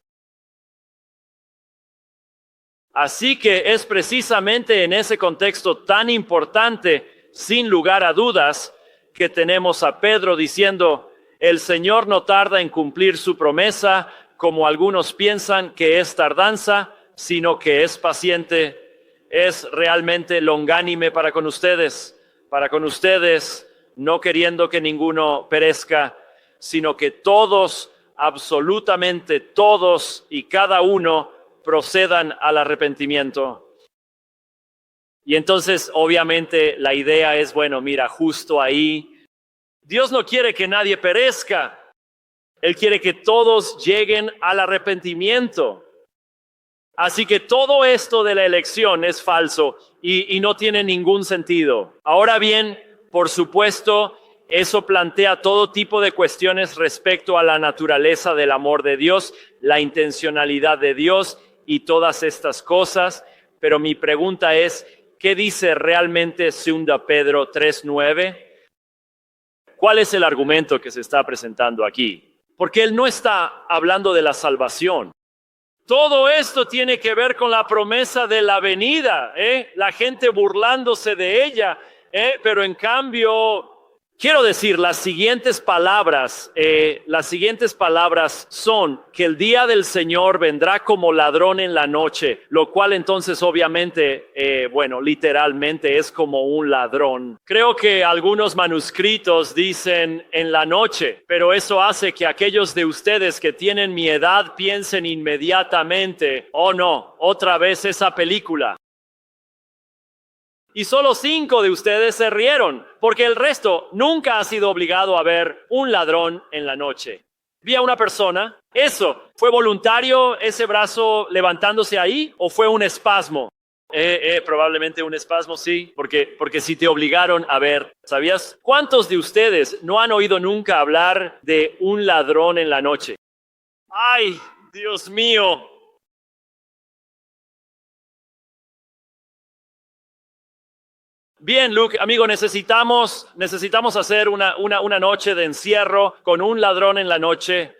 Así que es precisamente en ese contexto tan importante, sin lugar a dudas, que tenemos a Pedro diciendo, el Señor no tarda en cumplir su promesa, como algunos piensan que es tardanza, sino que es paciente, es realmente longánime para con ustedes, no queriendo que ninguno perezca, sino que todos, absolutamente todos y cada uno procedan al arrepentimiento. Y entonces, obviamente, la idea es, bueno, mira, justo ahí, Dios no quiere que nadie perezca. Él quiere que todos lleguen al arrepentimiento. Así que todo esto de la elección es falso y no tiene ningún sentido. Ahora bien, por supuesto, eso plantea todo tipo de cuestiones respecto a la naturaleza del amor de Dios, la intencionalidad de Dios y todas estas cosas. Pero mi pregunta es, ¿qué dice realmente 2 Pedro 3:9? ¿Cuál es el argumento que se está presentando aquí? Porque él no está hablando de la salvación. Todo esto tiene que ver con la promesa de la venida, la gente burlándose de ella, pero en cambio, quiero decir, las siguientes palabras son que el día del Señor vendrá como ladrón en la noche, lo cual entonces obviamente, literalmente es como un ladrón. Creo que algunos manuscritos dicen en la noche, pero eso hace que aquellos de ustedes que tienen mi edad piensen inmediatamente, oh no, otra vez esa película. Y solo 5 de ustedes se rieron, porque el resto nunca ha sido obligado a ver un ladrón en la noche. Vi a una persona, ¿eso fue voluntario ese brazo levantándose ahí o fue un espasmo? Probablemente un espasmo, sí, porque si te obligaron a ver, ¿sabías? ¿Cuántos de ustedes no han oído nunca hablar de un ladrón en la noche? ¡Ay, Dios mío! Bien, Luke, amigo, necesitamos hacer una noche de encierro con un ladrón en la noche.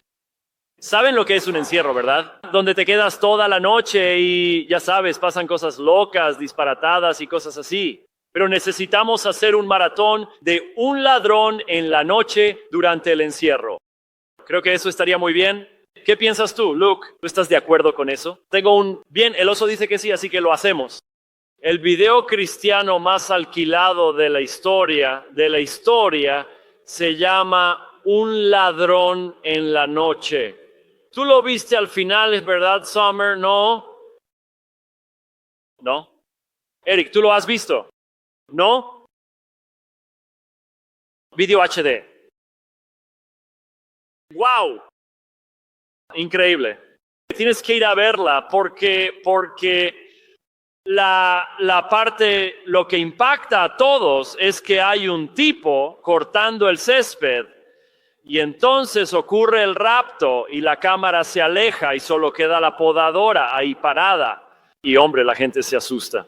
¿Saben lo que es un encierro, verdad? Donde te quedas toda la noche y ya sabes, pasan cosas locas, disparatadas y cosas así. Pero necesitamos hacer un maratón de un ladrón en la noche durante el encierro. Creo que eso estaría muy bien. ¿Qué piensas tú, Luke? ¿Tú estás de acuerdo con eso? Bien, el oso dice que sí, así que lo hacemos. El video cristiano más alquilado de la historia se llama Un ladrón en la noche. ¿Tú lo viste al final, es verdad, Summer? ¿No? ¿No? Eric, ¿tú lo has visto? ¿No? Video HD. ¡Wow! Increíble. Tienes que ir a verla porque la parte, lo que impacta a todos es que hay un tipo cortando el césped y entonces ocurre el rapto y la cámara se aleja y solo queda la podadora ahí parada. Y hombre, la gente se asusta.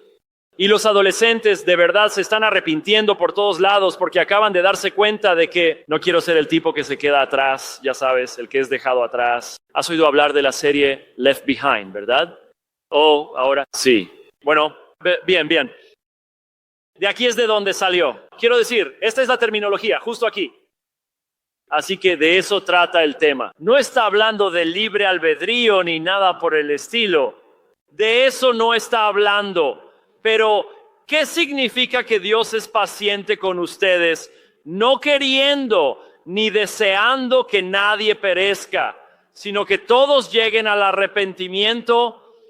Y los adolescentes de verdad se están arrepintiendo por todos lados porque acaban de darse cuenta de que no quiero ser el tipo que se queda atrás, ya sabes, el que es dejado atrás. Has oído hablar de la serie Left Behind, ¿verdad? Oh, ahora sí. Bueno, bien. De aquí es de donde salió. Quiero decir, esta es la terminología, justo aquí. Así que de eso trata el tema. No está hablando de libre albedrío ni nada por el estilo. De eso no está hablando. Pero, ¿qué significa que Dios es paciente con ustedes, no queriendo ni deseando que nadie perezca, sino que todos lleguen al arrepentimiento?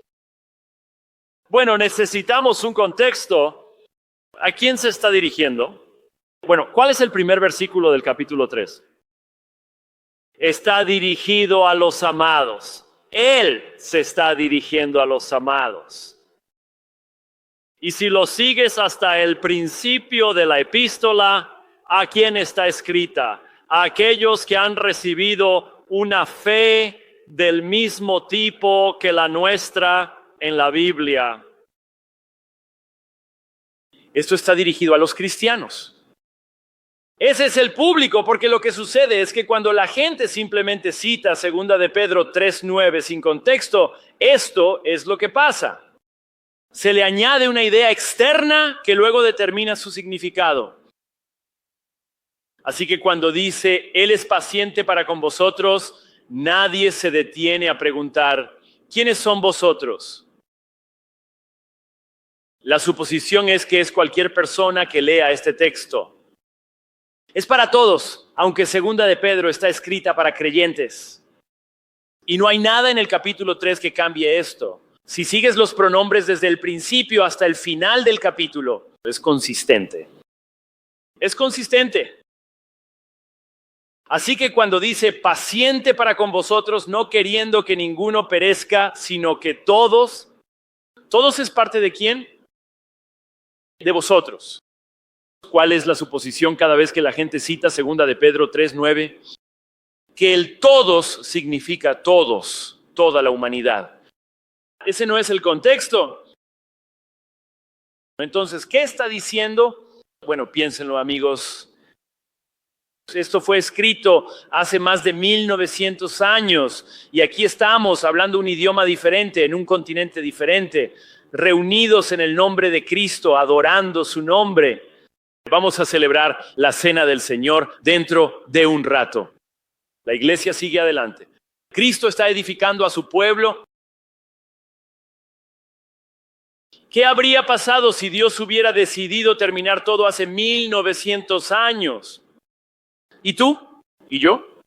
Bueno, necesitamos un contexto. ¿A quién se está dirigiendo? Bueno, ¿cuál es el primer versículo del capítulo 3? Está dirigido a los amados. Él se está dirigiendo a los amados. Y si lo sigues hasta el principio de la epístola, ¿a quién está escrita? A aquellos que han recibido una fe del mismo tipo que la nuestra en la Biblia. Esto está dirigido a los cristianos. Ese es el público, porque lo que sucede es que cuando la gente simplemente cita 2 de Pedro 3:9 sin contexto, esto es lo que pasa. Se le añade una idea externa que luego determina su significado. Así que cuando dice, Él es paciente para con vosotros, nadie se detiene a preguntar, ¿quiénes son vosotros? La suposición es que es cualquier persona que lea este texto. Es para todos, aunque 2 de Pedro está escrita para creyentes. Y no hay nada en el capítulo 3 que cambie esto. Si sigues los pronombres desde el principio hasta el final del capítulo, es consistente. Es consistente. Así que cuando dice paciente para con vosotros, no queriendo que ninguno perezca, sino que todos es parte de ¿quién? De vosotros. ¿Cuál es la suposición cada vez que la gente cita 2 de Pedro 3:9? Que el todos significa todos, toda la humanidad. Ese no es el contexto. Entonces, ¿qué está diciendo? Bueno, piénsenlo, amigos. Esto fue escrito hace más de 1900 años y aquí estamos hablando un idioma diferente, en un continente diferente, reunidos en el nombre de Cristo, adorando su nombre. Vamos a celebrar la Cena del Señor dentro de un rato. La iglesia sigue adelante. Cristo está edificando a su pueblo. ¿Qué habría pasado si Dios hubiera decidido terminar todo hace 1900 años? ¿Y tú? ¿Y yo?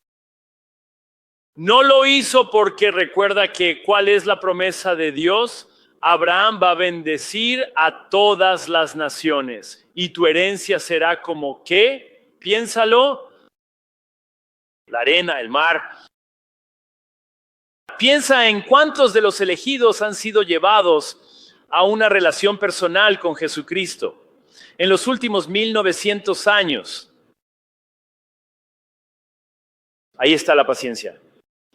No lo hizo porque recuerda que ¿cuál es la promesa de Dios? Abraham va a bendecir a todas las naciones y tu herencia será como ¿qué? Piénsalo. La arena, el mar. Piensa en cuántos de los elegidos han sido llevados a una relación personal con Jesucristo en los últimos 1900 años. Ahí está la paciencia.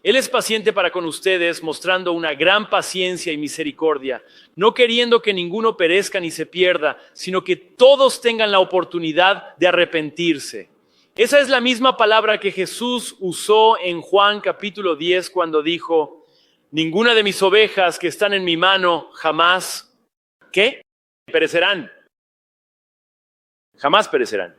Él es paciente para con ustedes, mostrando una gran paciencia y misericordia, no queriendo que ninguno perezca ni se pierda, sino que todos tengan la oportunidad de arrepentirse. Esa es la misma palabra que Jesús usó en Juan capítulo 10 cuando dijo, ninguna de mis ovejas que están en mi mano jamás, ¿qué? Perecerán. Jamás perecerán.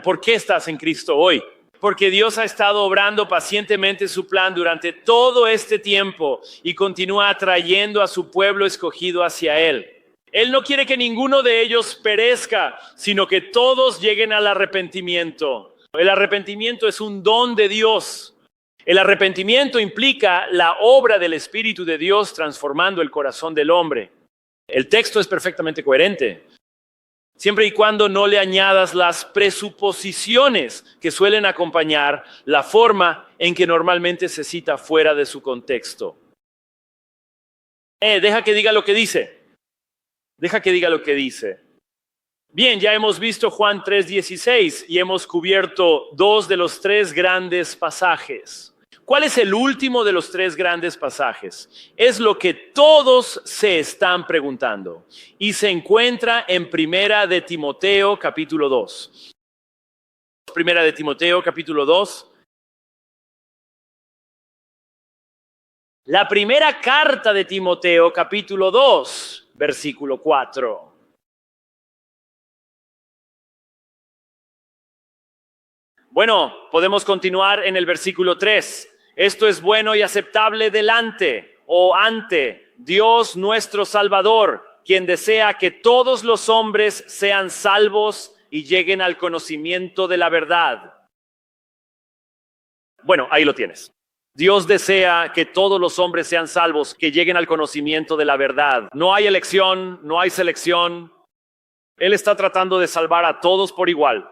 ¿Por qué estás en Cristo hoy? Porque Dios ha estado obrando pacientemente su plan durante todo este tiempo y continúa atrayendo a su pueblo escogido hacia Él. Él no quiere que ninguno de ellos perezca, sino que todos lleguen al arrepentimiento. El arrepentimiento es un don de Dios. El arrepentimiento implica la obra del Espíritu de Dios transformando el corazón del hombre. El texto es perfectamente coherente. Siempre y cuando no le añadas las presuposiciones que suelen acompañar la forma en que normalmente se cita fuera de su contexto. Deja que diga lo que dice. Deja que diga lo que dice. Bien, ya hemos visto Juan 3:16 y hemos cubierto 2 de los 3 grandes pasajes. ¿Cuál es el último de los tres grandes pasajes? Es lo que todos se están preguntando y se encuentra en Primera de Timoteo capítulo 2. Primera de Timoteo capítulo 2. La primera carta de Timoteo capítulo 2, versículo 4. Bueno, podemos continuar en el versículo 3. Esto es bueno y aceptable delante o ante Dios nuestro Salvador, quien desea que todos los hombres sean salvos y lleguen al conocimiento de la verdad. Bueno, ahí lo tienes. Dios desea que todos los hombres sean salvos, que lleguen al conocimiento de la verdad. No hay elección, no hay selección. Él está tratando de salvar a todos por igual.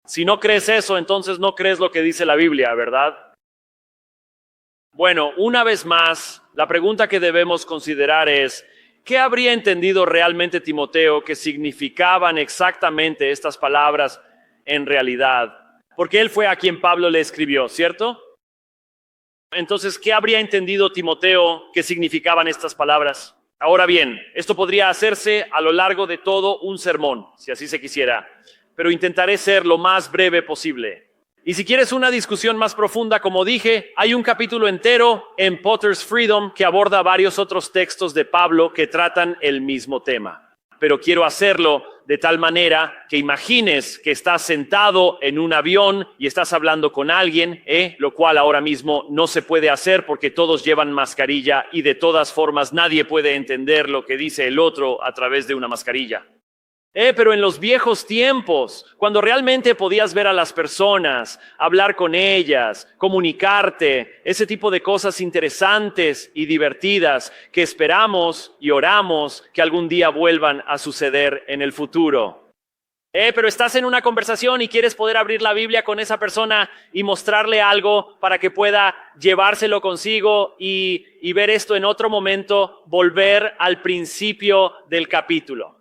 Si no crees eso, entonces no crees lo que dice la Biblia, ¿verdad? Bueno, una vez más, la pregunta que debemos considerar es, ¿qué habría entendido realmente Timoteo que significaban exactamente estas palabras en realidad? Porque él fue a quien Pablo le escribió, ¿cierto? Entonces, ¿qué habría entendido Timoteo que significaban estas palabras? Ahora bien, esto podría hacerse a lo largo de todo un sermón, si así se quisiera, pero intentaré ser lo más breve posible. Y si quieres una discusión más profunda, como dije, hay un capítulo entero en Potter's Freedom que aborda varios otros textos de Pablo que tratan el mismo tema. Pero quiero hacerlo de tal manera que imagines que estás sentado en un avión y estás hablando con alguien, lo cual ahora mismo no se puede hacer porque todos llevan mascarilla y de todas formas nadie puede entender lo que dice el otro a través de una mascarilla. Pero en los viejos tiempos, cuando realmente podías ver a las personas, hablar con ellas, comunicarte, ese tipo de cosas interesantes y divertidas que esperamos y oramos que algún día vuelvan a suceder en el futuro. Pero estás en una conversación y quieres poder abrir la Biblia con esa persona y mostrarle algo para que pueda llevárselo consigo y ver esto en otro momento, volver al principio del capítulo.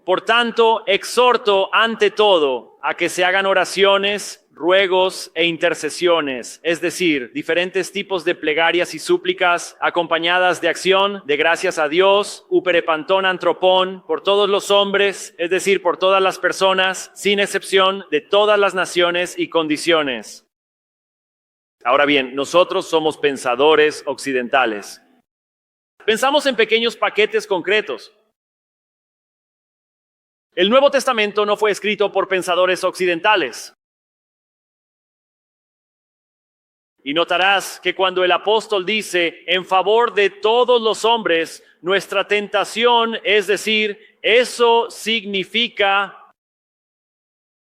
Por tanto, exhorto ante todo a que se hagan oraciones, ruegos e intercesiones, es decir, diferentes tipos de plegarias y súplicas acompañadas de acción, de gracias a Dios, uperepantón antropón, por todos los hombres, es decir, por todas las personas, sin excepción, de todas las naciones y condiciones. Ahora bien, nosotros somos pensadores occidentales. Pensamos en pequeños paquetes concretos. El Nuevo Testamento no fue escrito por pensadores occidentales. Y notarás que cuando el apóstol dice en favor de todos los hombres, nuestra tentación es decir, eso significa,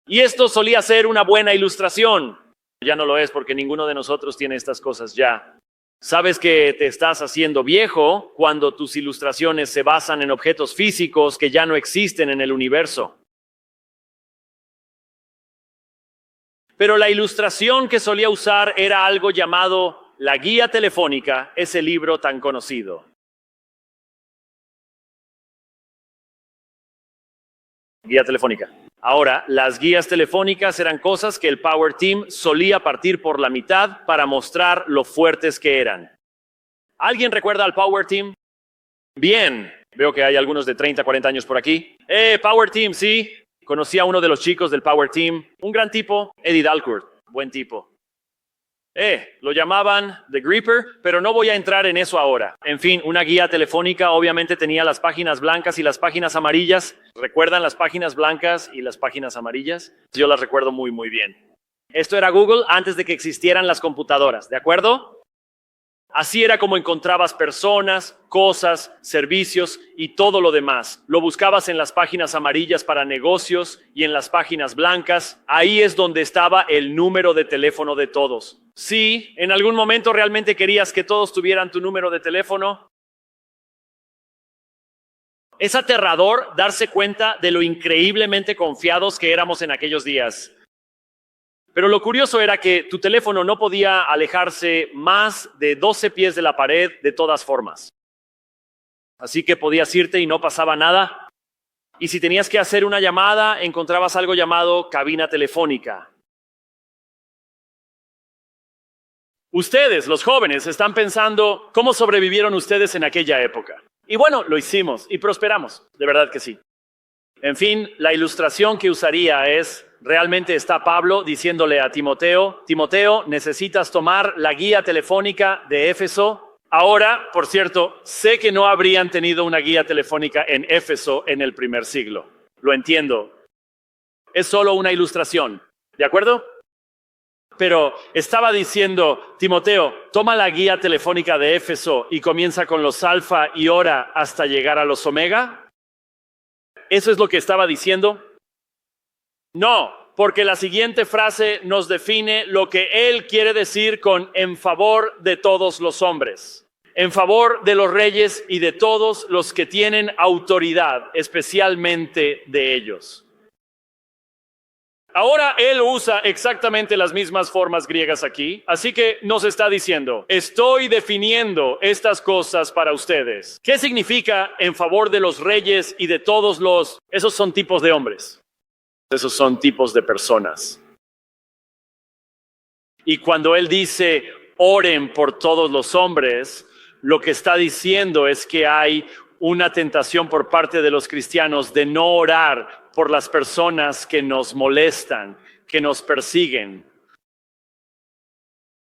y esto solía ser una buena ilustración. Ya no lo es porque ninguno de nosotros tiene estas cosas ya. Sabes que te estás haciendo viejo cuando tus ilustraciones se basan en objetos físicos que ya no existen en el universo. Pero la ilustración que solía usar era algo llamado la guía telefónica, ese libro tan conocido. Guía telefónica. Ahora, las guías telefónicas eran cosas que el Power Team solía partir por la mitad para mostrar lo fuertes que eran. ¿Alguien recuerda al Power Team? Bien, veo que hay algunos de 30, 40 años por aquí. Power Team, sí. Conocí a uno de los chicos del Power Team, un gran tipo, Eddie Dalcourt, buen tipo. Lo llamaban The Gripper, pero no voy a entrar en eso ahora. En fin, una guía telefónica obviamente tenía las páginas blancas y las páginas amarillas. ¿Recuerdan las páginas blancas y las páginas amarillas? Yo las recuerdo muy, muy bien. Esto era Google antes de que existieran las computadoras, ¿de acuerdo? Así era como encontrabas personas, cosas, servicios y todo lo demás. Lo buscabas en las páginas amarillas para negocios y en las páginas blancas. Ahí es donde estaba el número de teléfono de todos. Sí, en algún momento realmente querías que todos tuvieran tu número de teléfono. Es aterrador darse cuenta de lo increíblemente confiados que éramos en aquellos días. Pero lo curioso era que tu teléfono no podía alejarse más de 12 pies de la pared de todas formas. Así que podías irte y no pasaba nada. Y si tenías que hacer una llamada, encontrabas algo llamado cabina telefónica. Ustedes, los jóvenes, están pensando cómo sobrevivieron ustedes en aquella época. Y bueno, lo hicimos y prosperamos, de verdad que sí. En fin, la ilustración que usaría es, realmente está Pablo diciéndole a Timoteo, Timoteo, necesitas tomar la guía telefónica de Éfeso. Ahora, por cierto, sé que no habrían tenido una guía telefónica en Éfeso en el primer siglo. Lo entiendo. Es solo una ilustración, ¿de acuerdo? Pero estaba diciendo, Timoteo, toma la guía telefónica de Éfeso y comienza con los alfa y ora hasta llegar a los omega. ¿Eso es lo que estaba diciendo? No, porque la siguiente frase nos define lo que él quiere decir con en favor de todos los hombres. En favor de los reyes y de todos los que tienen autoridad, especialmente de ellos. Ahora él usa exactamente las mismas formas griegas aquí, así que nos está diciendo, estoy definiendo estas cosas para ustedes. ¿Qué significa en favor de los reyes y de todos los? Esos son tipos de hombres, esos son tipos de personas. Y cuando él dice, oren por todos los hombres, lo que está diciendo es que hay una tentación por parte de los cristianos de no orar por las personas que nos molestan, que nos persiguen.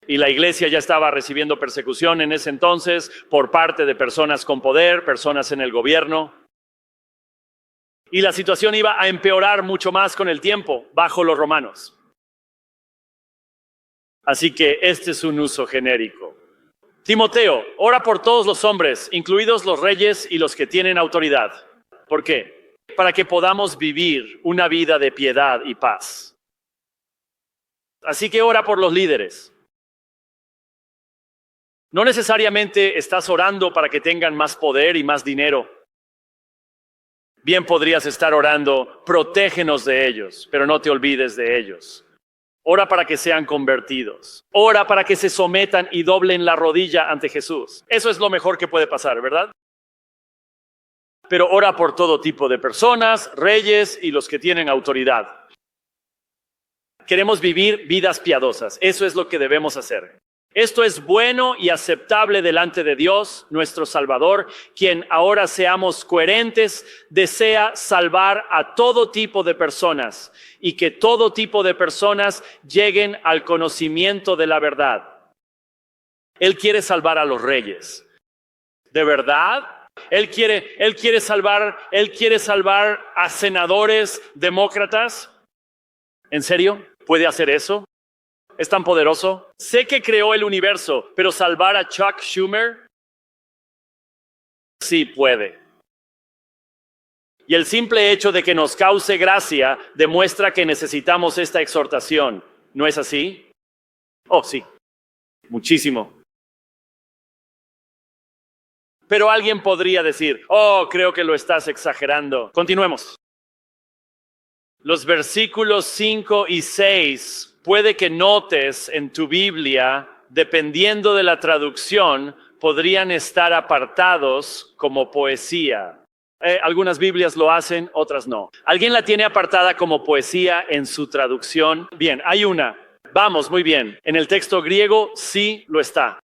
Y la iglesia ya estaba recibiendo persecución en ese entonces por parte de personas con poder, personas en el gobierno. Y la situación iba a empeorar mucho más con el tiempo bajo los romanos. Así que este es un uso genérico. Timoteo, ora por todos los hombres, incluidos los reyes y los que tienen autoridad. ¿Por qué? Para que podamos vivir una vida de piedad y paz. Así que ora por los líderes. No necesariamente estás orando para que tengan más poder y más dinero. Bien podrías estar orando, protégenos de ellos, pero no te olvides de ellos. Ora para que sean convertidos. Ora para que se sometan y doblen la rodilla ante Jesús. Eso es lo mejor que puede pasar, ¿verdad? Pero ora por todo tipo de personas, reyes y los que tienen autoridad. Queremos vivir vidas piadosas. Eso es lo que debemos hacer. Esto es bueno y aceptable delante de Dios, nuestro Salvador, quien ahora seamos coherentes, desea salvar a todo tipo de personas y que todo tipo de personas lleguen al conocimiento de la verdad. Él quiere salvar a los reyes. ¿De verdad? Él quiere salvar a senadores demócratas. ¿En serio? ¿Puede hacer eso? ¿Es tan poderoso? Sé que creó el universo, pero salvar a Chuck Schumer, sí puede. Y el simple hecho de que nos cause gracia demuestra que necesitamos esta exhortación. ¿No es así? Oh, sí. Muchísimo. Pero alguien podría decir, oh, creo que lo estás exagerando. Continuemos. Los versículos 5 y 6 puede que notes en tu Biblia, dependiendo de la traducción, podrían estar apartados como poesía. Algunas Biblias lo hacen, otras no. ¿Alguien la tiene apartada como poesía en su traducción? Bien, hay una. Vamos, muy bien. En el texto griego sí lo está.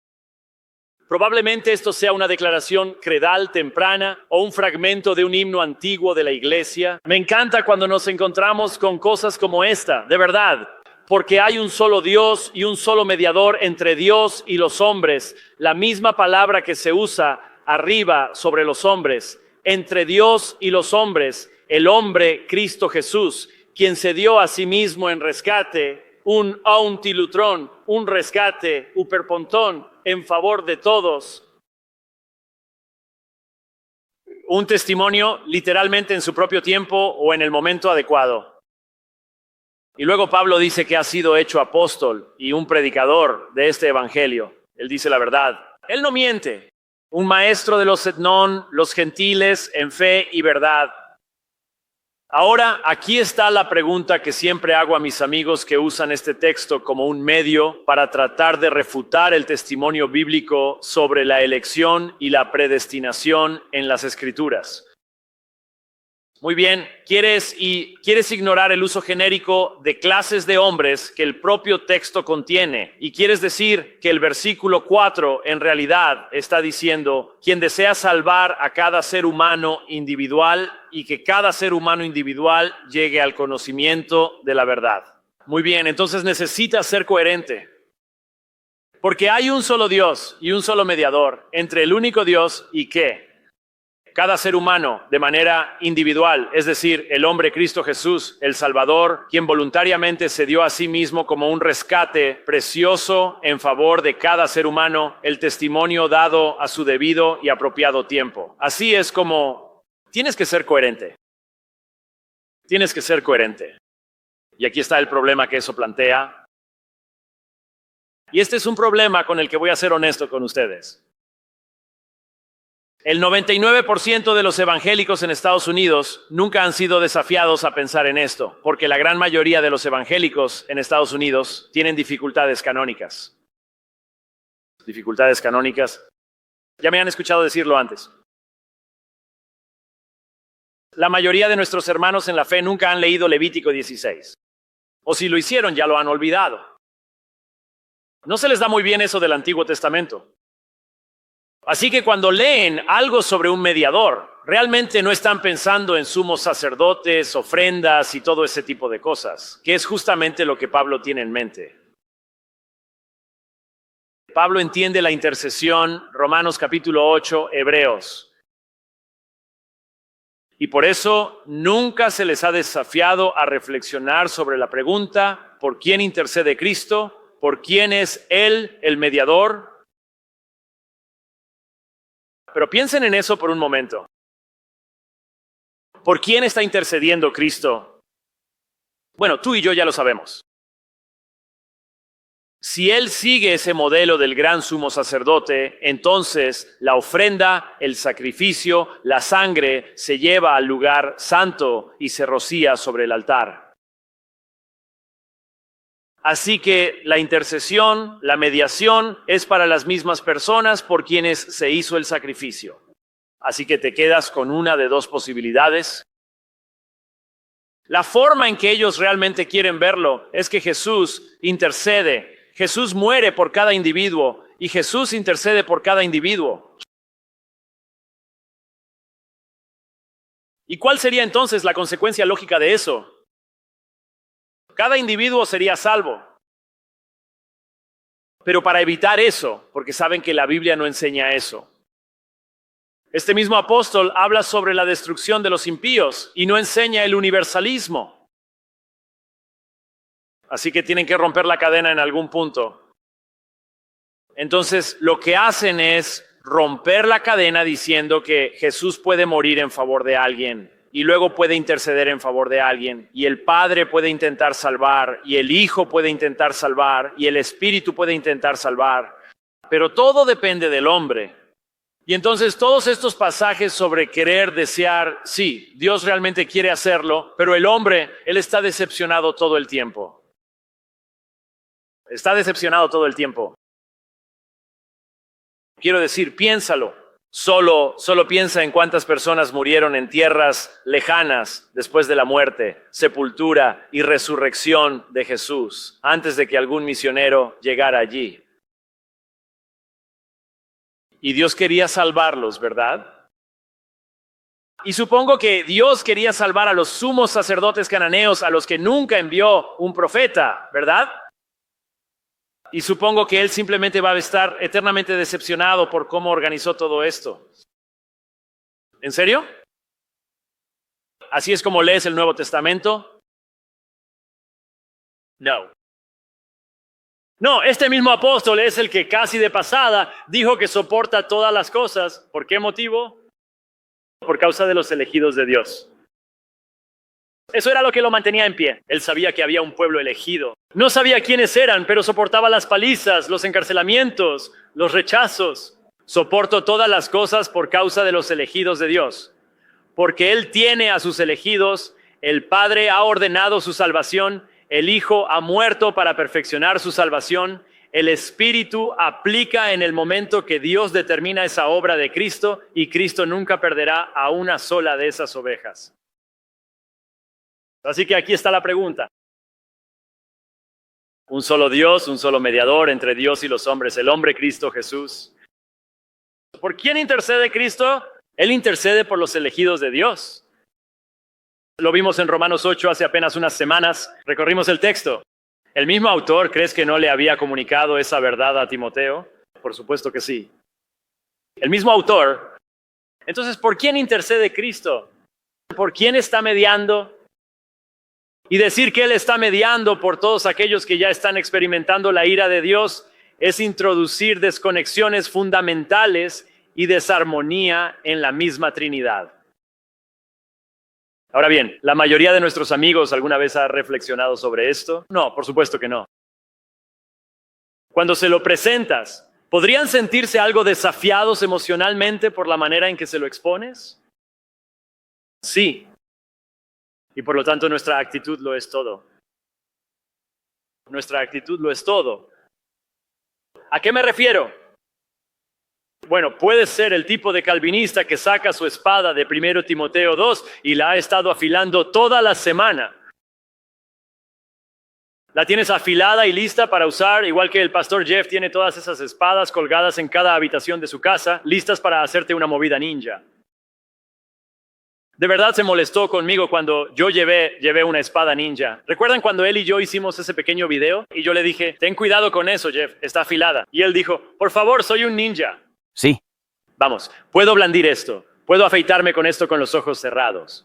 Probablemente esto sea una declaración credal temprana o un fragmento de un himno antiguo de la iglesia. Me encanta cuando nos encontramos con cosas como esta, de verdad. Porque hay un solo Dios y un solo mediador entre Dios y los hombres. La misma palabra que se usa arriba sobre los hombres. Entre Dios y los hombres, el hombre Cristo Jesús, quien se dio a sí mismo en rescate, un auntilutrón, un rescate, uperpontón, en favor de todos. Un testimonio literalmente en su propio tiempo o en el momento adecuado. Y luego Pablo dice que ha sido hecho apóstol y un predicador de este evangelio. Él dice la verdad. Él no miente. Un maestro de los etnón, los gentiles en fe y verdad. Ahora, aquí está la pregunta que siempre hago a mis amigos que usan este texto como un medio para tratar de refutar el testimonio bíblico sobre la elección y la predestinación en las Escrituras. Muy bien, quieres ignorar el uso genérico de clases de hombres que el propio texto contiene y quieres decir que el versículo 4 en realidad está diciendo quien desea salvar a cada ser humano individual y que cada ser humano individual llegue al conocimiento de la verdad. Muy bien, entonces necesitas ser coherente. Porque hay un solo Dios y un solo mediador entre el único Dios y ¿qué? Cada ser humano de manera individual, es decir, el hombre Cristo Jesús, el Salvador, quien voluntariamente se dio a sí mismo como un rescate precioso en favor de cada ser humano, el testimonio dado a su debido y apropiado tiempo. Así es como tienes que ser coherente. Tienes que ser coherente. Y aquí está el problema que eso plantea. Y este es un problema con el que voy a ser honesto con ustedes. El 99% de los evangélicos en Estados Unidos nunca han sido desafiados a pensar en esto, porque la gran mayoría de los evangélicos en Estados Unidos tienen dificultades canónicas. Dificultades canónicas. Ya me han escuchado decirlo antes. La mayoría de nuestros hermanos en la fe nunca han leído Levítico 16. O si lo hicieron, ya lo han olvidado. No se les da muy bien eso del Antiguo Testamento. Así que cuando leen algo sobre un mediador, realmente no están pensando en sumos sacerdotes, ofrendas y todo ese tipo de cosas, que es justamente lo que Pablo tiene en mente. Pablo entiende la intercesión, Romanos capítulo 8, Hebreos. Y por eso nunca se les ha desafiado a reflexionar sobre la pregunta, ¿por quién intercede Cristo? ¿Por quién es Él, el mediador? Pero piensen en eso por un momento. ¿Por quién está intercediendo Cristo? Bueno, tú y yo ya lo sabemos. Si Él sigue ese modelo del gran sumo sacerdote, entonces la ofrenda, el sacrificio, la sangre se lleva al lugar santo y se rocía sobre el altar. Así que la intercesión, la mediación es para las mismas personas por quienes se hizo el sacrificio. Así que te quedas con una de dos posibilidades. La forma en que ellos realmente quieren verlo es que Jesús intercede. Jesús muere por cada individuo y Jesús intercede por cada individuo. ¿Y cuál sería entonces la consecuencia lógica de eso? Cada individuo sería salvo. Pero para evitar eso, porque saben que la Biblia no enseña eso, este mismo apóstol habla sobre la destrucción de los impíos y no enseña el universalismo. Así que tienen que romper la cadena en algún punto. Entonces, lo que hacen es romper la cadena diciendo que Jesús puede morir en favor de alguien y luego puede interceder en favor de alguien, y el Padre puede intentar salvar, y el Hijo puede intentar salvar, y el Espíritu puede intentar salvar. Pero todo depende del hombre. Y entonces todos estos pasajes sobre querer, desear, sí, Dios realmente quiere hacerlo, pero el hombre, él está decepcionado todo el tiempo. Está decepcionado todo el tiempo. Quiero decir, piénsalo. Solo piensa en cuántas personas murieron en tierras lejanas después de la muerte, sepultura y resurrección de Jesús, antes de que algún misionero llegara allí. Y Dios quería salvarlos, ¿verdad? Y supongo que Dios quería salvar a los sumos sacerdotes cananeos a los que nunca envió un profeta, ¿verdad? Y supongo que Él simplemente va a estar eternamente decepcionado por cómo organizó todo esto. ¿En serio? ¿Así es como lees el Nuevo Testamento? No. No, este mismo apóstol es el que casi de pasada dijo que soporta todas las cosas. ¿Por qué motivo? Por causa de los elegidos de Dios. Eso era lo que lo mantenía en pie. Él sabía que había un pueblo elegido. No sabía quiénes eran, pero soportaba las palizas, los encarcelamientos, los rechazos. Soporto todas las cosas por causa de los elegidos de Dios. Porque Él tiene a sus elegidos, el Padre ha ordenado su salvación, el Hijo ha muerto para perfeccionar su salvación, el Espíritu aplica en el momento que Dios determina esa obra de Cristo y Cristo nunca perderá a una sola de esas ovejas. Así que aquí está la pregunta. Un solo Dios, un solo mediador entre Dios y los hombres, el hombre Cristo Jesús. ¿Por quién intercede Cristo? Él intercede por los elegidos de Dios. Lo vimos en Romanos 8 hace apenas unas semanas. Recorrimos el texto. ¿El mismo autor crees que no le había comunicado esa verdad a Timoteo? Por supuesto que sí. El mismo autor. Entonces, ¿por quién intercede Cristo? ¿Por quién está mediando? Y decir que Él está mediando por todos aquellos que ya están experimentando la ira de Dios es introducir desconexiones fundamentales y desarmonía en la misma Trinidad. Ahora bien, ¿la mayoría de nuestros amigos alguna vez ha reflexionado sobre esto? No, por supuesto que no. Cuando se lo presentas, ¿podrían sentirse algo desafiados emocionalmente por la manera en que se lo expones? Sí. Y por lo tanto nuestra actitud lo es todo. Nuestra actitud lo es todo. ¿A qué me refiero? Bueno, puede ser el tipo de calvinista que saca su espada de 1 Timoteo 2 y la ha estado afilando toda la semana. La tienes afilada y lista para usar, igual que el pastor Jeff tiene todas esas espadas colgadas en cada habitación de su casa, listas para hacerte una movida ninja. De verdad se molestó conmigo cuando yo llevé una espada ninja. ¿Recuerdan cuando él y yo hicimos ese pequeño video? Y yo le dije, ten cuidado con eso, Jeff, está afilada. Y él dijo, por favor, soy un ninja. Sí. Vamos, puedo blandir esto, puedo afeitarme con esto con los ojos cerrados.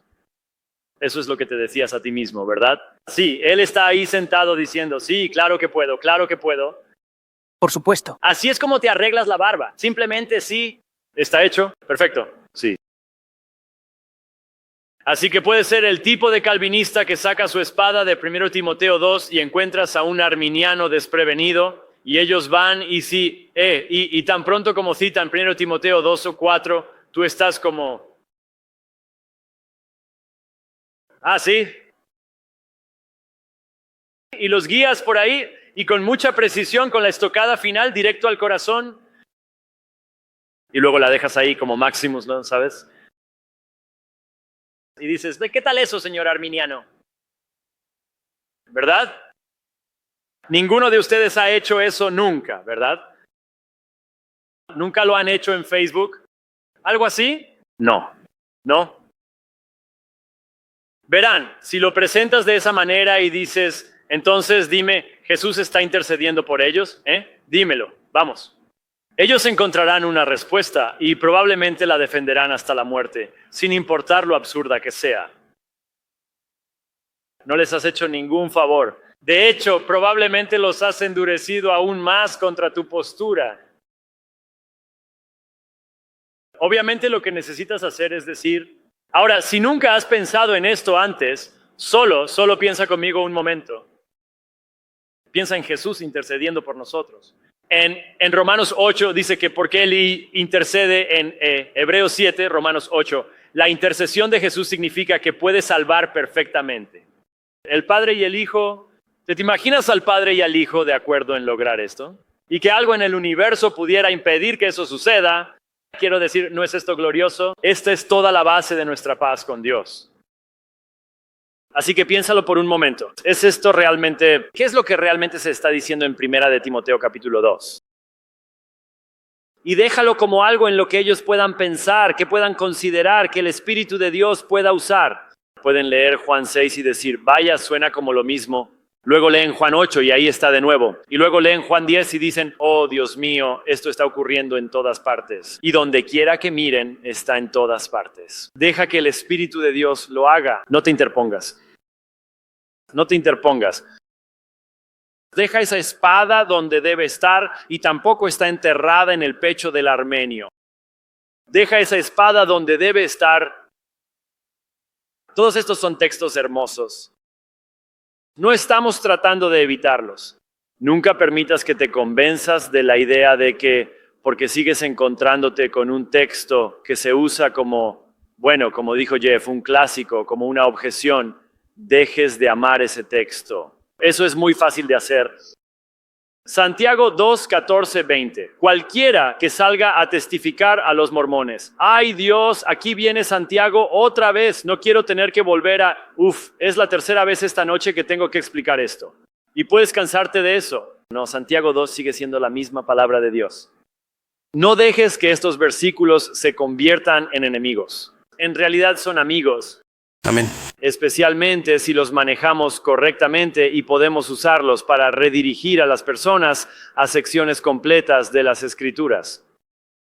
Eso es lo que te decías a ti mismo, ¿verdad? Sí, él está ahí sentado diciendo, sí, claro que puedo, claro que puedo. Por supuesto. Así es como te arreglas la barba, simplemente sí. ¿Está hecho? Perfecto, sí. Así que puede ser el tipo de calvinista que saca su espada de 1 Timoteo 2 y encuentras a un arminiano desprevenido y ellos van y sí, y tan pronto como citan 1 Timoteo 2 o 4, tú estás como, sí. Y los guías por ahí y con mucha precisión, con la estocada final directo al corazón y luego la dejas ahí como Maximus, ¿no? ¿Sabes? Y dices, ¿qué tal eso, señor arminiano? ¿Verdad? Ninguno de ustedes ha hecho eso nunca, ¿verdad? ¿Nunca lo han hecho en Facebook? ¿Algo así? No. Verán, si lo presentas de esa manera y dices, entonces dime, ¿Jesús está intercediendo por ellos? Dímelo, vamos. Ellos encontrarán una respuesta y probablemente la defenderán hasta la muerte, sin importar lo absurda que sea. No les has hecho ningún favor. De hecho, probablemente los has endurecido aún más contra tu postura. Obviamente lo que necesitas hacer es decir, ahora, si nunca has pensado en esto antes, solo piensa conmigo un momento. Piensa en Jesús intercediendo por nosotros. En Romanos 8 dice que porque Él intercede en Hebreos 7, Romanos 8, la intercesión de Jesús significa que puede salvar perfectamente. El Padre y el Hijo, ¿te imaginas al Padre y al Hijo de acuerdo en lograr esto? Y que algo en el universo pudiera impedir que eso suceda. Quiero decir, ¿no es esto glorioso? Esta es toda la base de nuestra paz con Dios. Así que piénsalo por un momento. ¿Es esto realmente, qué es lo que realmente se está diciendo en 1 de Timoteo capítulo 2? Y déjalo como algo en lo que ellos puedan pensar, que puedan considerar, que el Espíritu de Dios pueda usar. Pueden leer Juan 6 y decir, vaya, suena como lo mismo. Luego leen Juan 8 y ahí está de nuevo. Y luego leen Juan 10 y dicen, oh Dios mío, esto está ocurriendo en todas partes. Y donde quiera que miren, está en todas partes. Deja que el Espíritu de Dios lo haga. No te interpongas. No te interpongas. Deja esa espada donde debe estar y tampoco está enterrada en el pecho del armenio. Deja esa espada donde debe estar. Todos estos son textos hermosos. No estamos tratando de evitarlos. Nunca permitas que te convenzas de la idea de que porque sigues encontrándote con un texto que se usa como, bueno, como dijo Jeff, un clásico, como una objeción, dejes de amar ese texto. Eso es muy fácil de hacer. Santiago 2, 14, 20. Cualquiera que salga a testificar a los mormones. Ay Dios, aquí viene Santiago otra vez. No quiero tener que volver es la tercera vez esta noche que tengo que explicar esto. Y puedes cansarte de eso. No, Santiago 2 sigue siendo la misma palabra de Dios. No dejes que estos versículos se conviertan en enemigos. En realidad son amigos. Amén. Especialmente si los manejamos correctamente y podemos usarlos para redirigir a las personas a secciones completas de las Escrituras.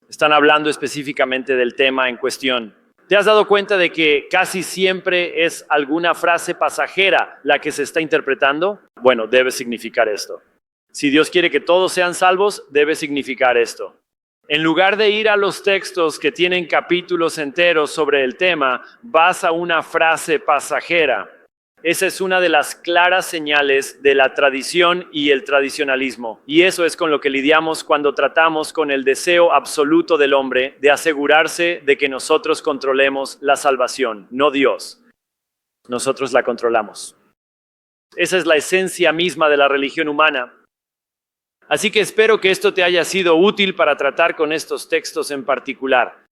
Están hablando específicamente del tema en cuestión. ¿Te has dado cuenta de que casi siempre es alguna frase pasajera la que se está interpretando? Bueno, debe significar esto. Si Dios quiere que todos sean salvos, debe significar esto. En lugar de ir a los textos que tienen capítulos enteros sobre el tema, vas a una frase pasajera. Esa es una de las claras señales de la tradición y el tradicionalismo. Y eso es con lo que lidiamos cuando tratamos con el deseo absoluto del hombre de asegurarse de que nosotros controlemos la salvación, no Dios. Nosotros la controlamos. Esa es la esencia misma de la religión humana. Así que espero que esto te haya sido útil para tratar con estos textos en particular.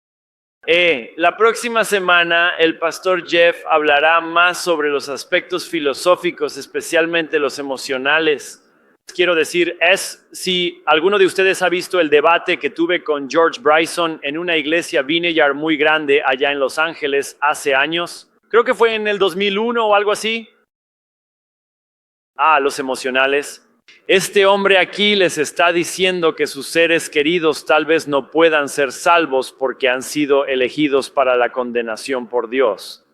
La próxima semana el pastor Jeff hablará más sobre los aspectos filosóficos, especialmente los emocionales. Quiero decir, si alguno de ustedes ha visto el debate que tuve con George Bryson en una iglesia Vineyard muy grande allá en Los Ángeles hace años. Creo que fue en el 2001 o algo así. Los emocionales. Este hombre aquí les está diciendo que sus seres queridos tal vez no puedan ser salvos porque han sido elegidos para la condenación por Dios.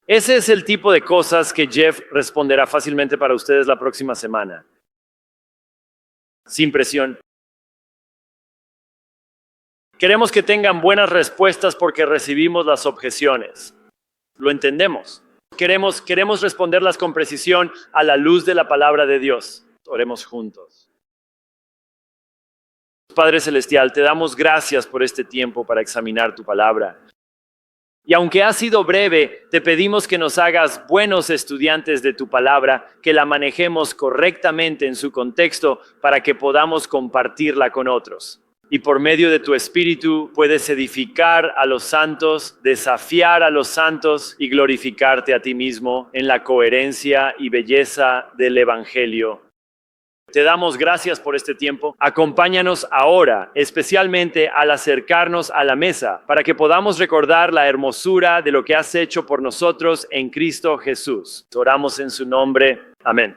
Ese es el tipo de cosas que Jeff responderá fácilmente para ustedes la próxima semana. Sin presión. Queremos que tengan buenas respuestas porque recibimos las objeciones. Lo entendemos. Queremos responderlas con precisión a la luz de la palabra de Dios. Oremos juntos. Padre Celestial, te damos gracias por este tiempo para examinar tu palabra. Y aunque ha sido breve, te pedimos que nos hagas buenos estudiantes de tu palabra, que la manejemos correctamente en su contexto para que podamos compartirla con otros. Y por medio de tu Espíritu puedes edificar a los santos, desafiar a los santos y glorificarte a ti mismo en la coherencia y belleza del Evangelio. Te damos gracias por este tiempo. Acompáñanos ahora, especialmente al acercarnos a la mesa, para que podamos recordar la hermosura de lo que has hecho por nosotros en Cristo Jesús. Oramos en su nombre. Amén.